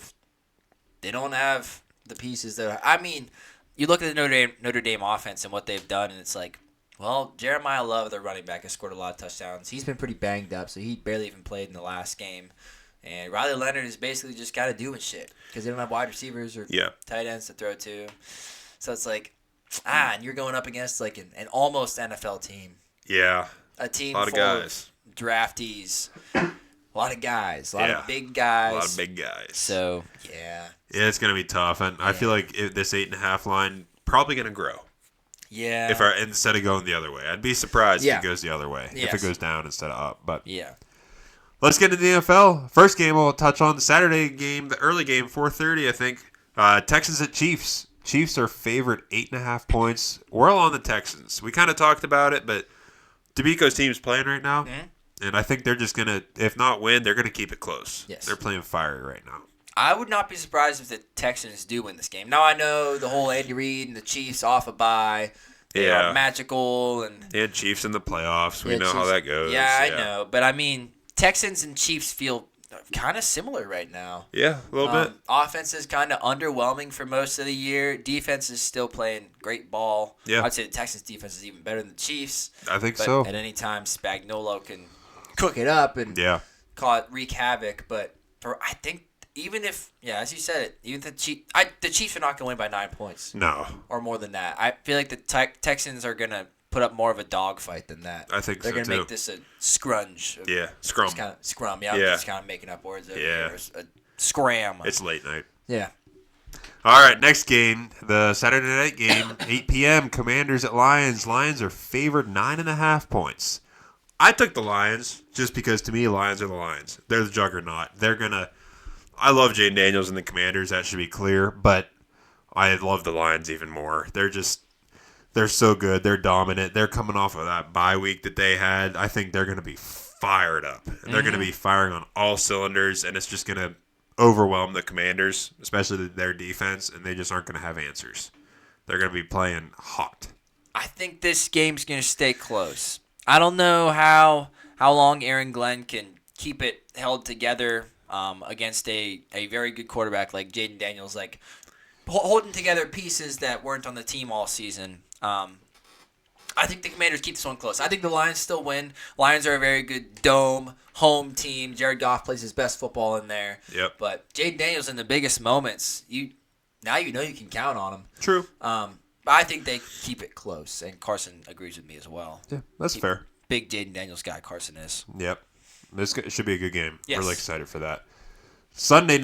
don't have the pieces that I mean, you look at the Notre Dame offense and what they've done, and it's like, well, Jeremiah Love, their running back, has scored a lot of touchdowns. He's been pretty banged up, so he barely even played in the last game. And Riley Leonard is basically just kind of doing shit because they don't have wide receivers or tight ends to throw to. So it's like, and you're going up against like an almost NFL team. Yeah. A team full of draftees. A lot of guys. A lot of big guys. A lot of big guys. So, yeah. Yeah, it's going to be tough. And I feel like this 8.5 line probably going to grow. Yeah. Instead of going the other way. I'd be surprised if it goes the other way. Yes. If it goes down instead of up. But yeah. Let's get into the NFL. First game we'll touch on the Saturday game, the early game, 4:30, I think. Texans at Chiefs. Chiefs are favorite 8.5 points. We're all on the Texans. We kind of talked about it, but DeMeco's team's playing right now. Mm-hmm. And I think they're just going to, if not win, they're going to keep it close. Yes. They're playing fiery right now. I would not be surprised if the Texans do win this game. Now, I know the whole Andy Reid and the Chiefs off a bye. They are magical. And they had Chiefs in the playoffs. We know how that goes. Yeah, I know. But, I mean, Texans and Chiefs feel kind of similar right now. Yeah, a little bit. Offense is kind of underwhelming for most of the year. Defense is still playing great ball. Yeah. I'd say the Texans' defense is even better than the Chiefs. I think so. At any time, Spagnuolo can cook it up and wreak havoc. But I think even if, as you said it, even the Chiefs are not going to win by 9 points. No. Or more than that. I feel like the Texans are going to put up more of a dogfight than that. I think they're so, going to make this a scrunch. Scrum. Scrum, I'm just kind of making up words over here. A scram. It's late night. Yeah. All right, next game, the Saturday night game, 8 p.m., Commanders at Lions. Lions are favored 9.5 points. I took the Lions just because, to me, Lions are the Lions. They're the juggernaut. They're going to – I love Jaden Daniels and the Commanders. That should be clear. But I love the Lions even more. They're so good. They're dominant. They're coming off of that bye week that they had. I think they're going to be fired up. And they're going to be firing on all cylinders, and it's just going to overwhelm the Commanders, especially their defense, and they just aren't going to have answers. They're going to be playing hot. I think this game's going to stay close. I don't know how long Aaron Glenn can keep it held together against a very good quarterback like Jaden Daniels, like holding together pieces that weren't on the team all season. I think the Commanders keep this one close. I think the Lions still win. Lions are a very good dome, home team. Jared Goff plays his best football in there. Yep. But Jaden Daniels in the biggest moments, now you know you can count on him. True. But I think they keep it close, and Carson agrees with me as well. Yeah, that's fair. Big Jaden Daniels guy Carson is. Yep. This should be a good game. Yes. Really excited for that. Sunday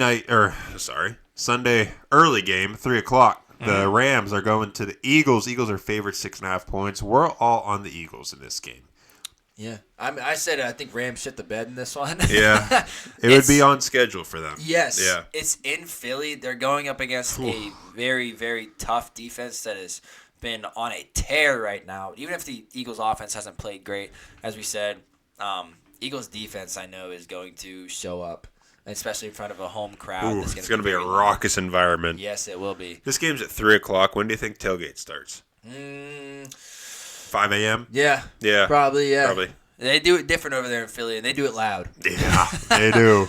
early game, 3 o'clock. The Rams are going to the Eagles. Eagles are favored 6.5 points. We're all on the Eagles in this game. Yeah. I said I think Rams shit the bed in this one. Yeah. It would be on schedule for them. Yes. Yeah. It's in Philly. They're going up against a very, very tough defense that has been on a tear right now. Even if the Eagles offense hasn't played great, as we said, Eagles defense, I know, is going to show up, especially in front of a home crowd. Ooh, it's going to be a raucous environment. Yes, it will be. This game's at 3 o'clock. When do you think tailgate starts? 5 a.m.? Yeah. Yeah. Probably, yeah. Probably. They do it different over there in Philly, and they do it loud. Yeah, they do.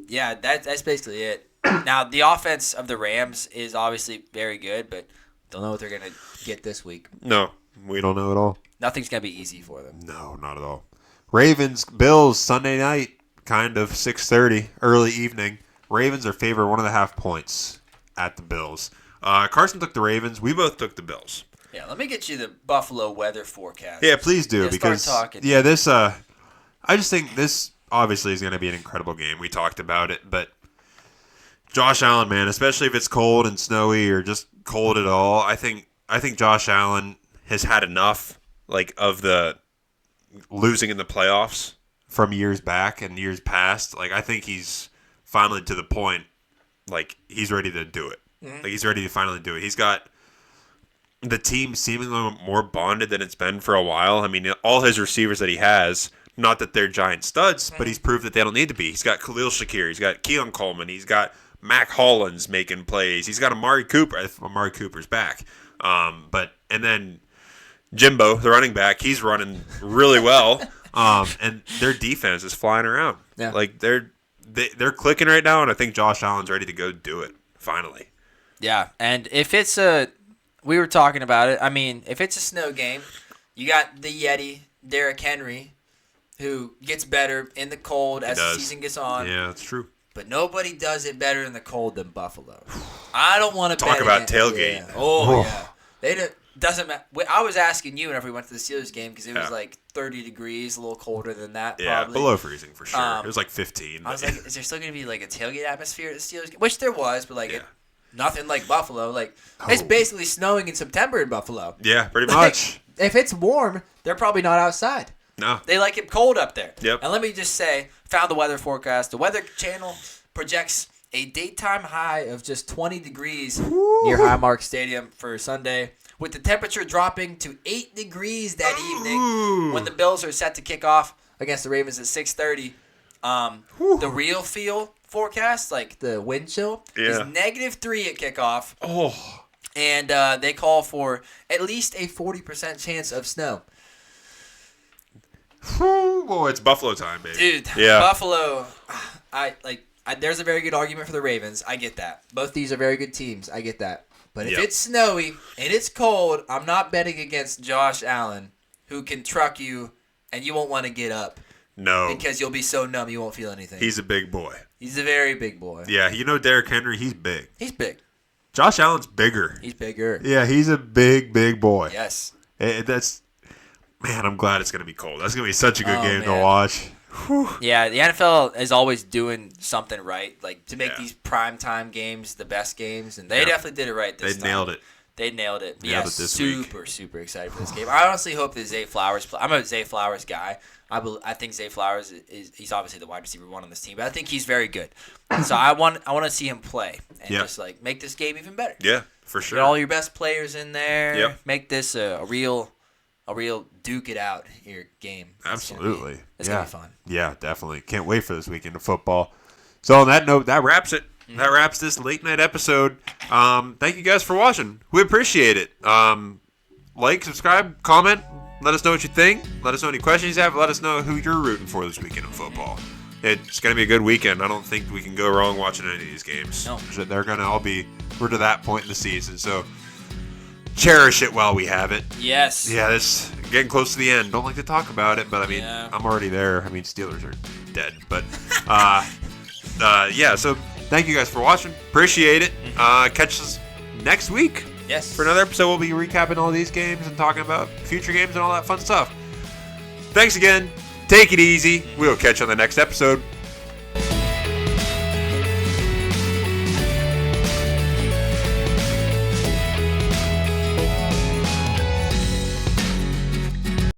Yeah, that's basically it. Now, the offense of the Rams is obviously very good, but don't know what they're going to get this week. No, we don't know at all. Nothing's going to be easy for them. No, not at all. Ravens, Bills, Sunday night, kind of 6:30, early evening. Ravens are favored 1.5 points at the Bills. Carson took the Ravens. We both took the Bills. Yeah, let me get you the Buffalo weather forecast. Yeah, please do. Yeah, because start talking. Yeah, this I just think this obviously is going to be an incredible game. We talked about it, but Josh Allen, man, especially if it's cold and snowy or just cold at all, I think Josh Allen has had enough of the losing in the playoffs from years back and years past. I think he's finally to the point he's ready to do it. Mm-hmm. He's ready to finally do it. He's got the team seemingly more bonded than it's been for a while. I mean, all his receivers that he has, not that they're giant studs, but he's proved that they don't need to be. He's got Khalil Shakir. He's got Keon Coleman. He's got Mac Hollins making plays. He's got Amari Cooper. If Amari Cooper's back. And then Jimbo, the running back, he's running really well. And their defense is flying around. Yeah. They're clicking right now, and I think Josh Allen's ready to go do it, finally. Yeah, and if it's we were talking about it. I mean, if it's a snow game, you got the Yeti, Derrick Henry, who gets better in the cold as the season gets on. Yeah, that's true. But nobody does it better in the cold than Buffalo. I don't want to talk about tailgate. Yeah. Oh, yeah. Doesn't matter. I was asking you whenever we went to the Steelers game because it was 30 degrees, a little colder than that. Yeah, probably. Below freezing for sure. It was 15. I was like, is there still going to be a tailgate atmosphere at the Steelers game? Which there was, but nothing like Buffalo. It's basically snowing in September in Buffalo. Yeah, pretty much. If it's warm, they're probably not outside. No. They like it cold up there. Yep. And let me just say, found the weather forecast. The Weather Channel projects a daytime high of just 20 degrees near Highmark Stadium for Sunday, with the temperature dropping to 8 degrees that evening when the Bills are set to kick off against the Ravens at 6:30. The real feel forecast, the wind chill, is -3 at kickoff. Oh. And they call for at least a 40% chance of snow. Boy, it's Buffalo time, baby. Dude, yeah. Buffalo, there's a very good argument for the Ravens. I get that. Both these are very good teams. I get that. But if it's snowy and it's cold, I'm not betting against Josh Allen, who can truck you and you won't want to get up. No. Because you'll be so numb you won't feel anything. He's a big boy. He's a very big boy. Yeah, Derrick Henry, he's big. He's big. Josh Allen's bigger. He's bigger. Yeah, he's a big boy. Yes. Man, I'm glad it's going to be cold. That's going to be such a good game to watch. Whew. Yeah, the NFL is always doing something right, to make these primetime games the best games, and they definitely did it right this time. They nailed it. They nailed it. Nailed it this week. Super excited for this game. I honestly hope that Zay Flowers – I'm a Zay Flowers guy. I think Zay Flowers he's obviously the wide receiver one on this team, but I think he's very good. So I want to see him play and just make this game even better. Yeah, for sure. Get all your best players in there. Yep. Make this a real duke it out here game. Absolutely. It's gonna be fun. Yeah, definitely. Can't wait for this weekend of football. So on that note, that wraps it. Mm-hmm. That wraps this late night episode. Thank you guys for watching. We appreciate it. Like, subscribe, comment. Let us know what you think. Let us know any questions you have. Let us know who you're rooting for this weekend in football. It's going to be a good weekend. I don't think we can go wrong watching any of these games. No. They're going to all be – we're to that point in the season. So cherish it while we have it. Yes. Yeah, this getting close to the end. Don't like to talk about it, but, I'm already there. Steelers are dead. But, so thank you guys for watching. Appreciate it. Catch us next week. Yes. For another episode, we'll be recapping all these games and talking about future games and all that fun stuff. Thanks again. Take it easy. We'll catch you on the next episode.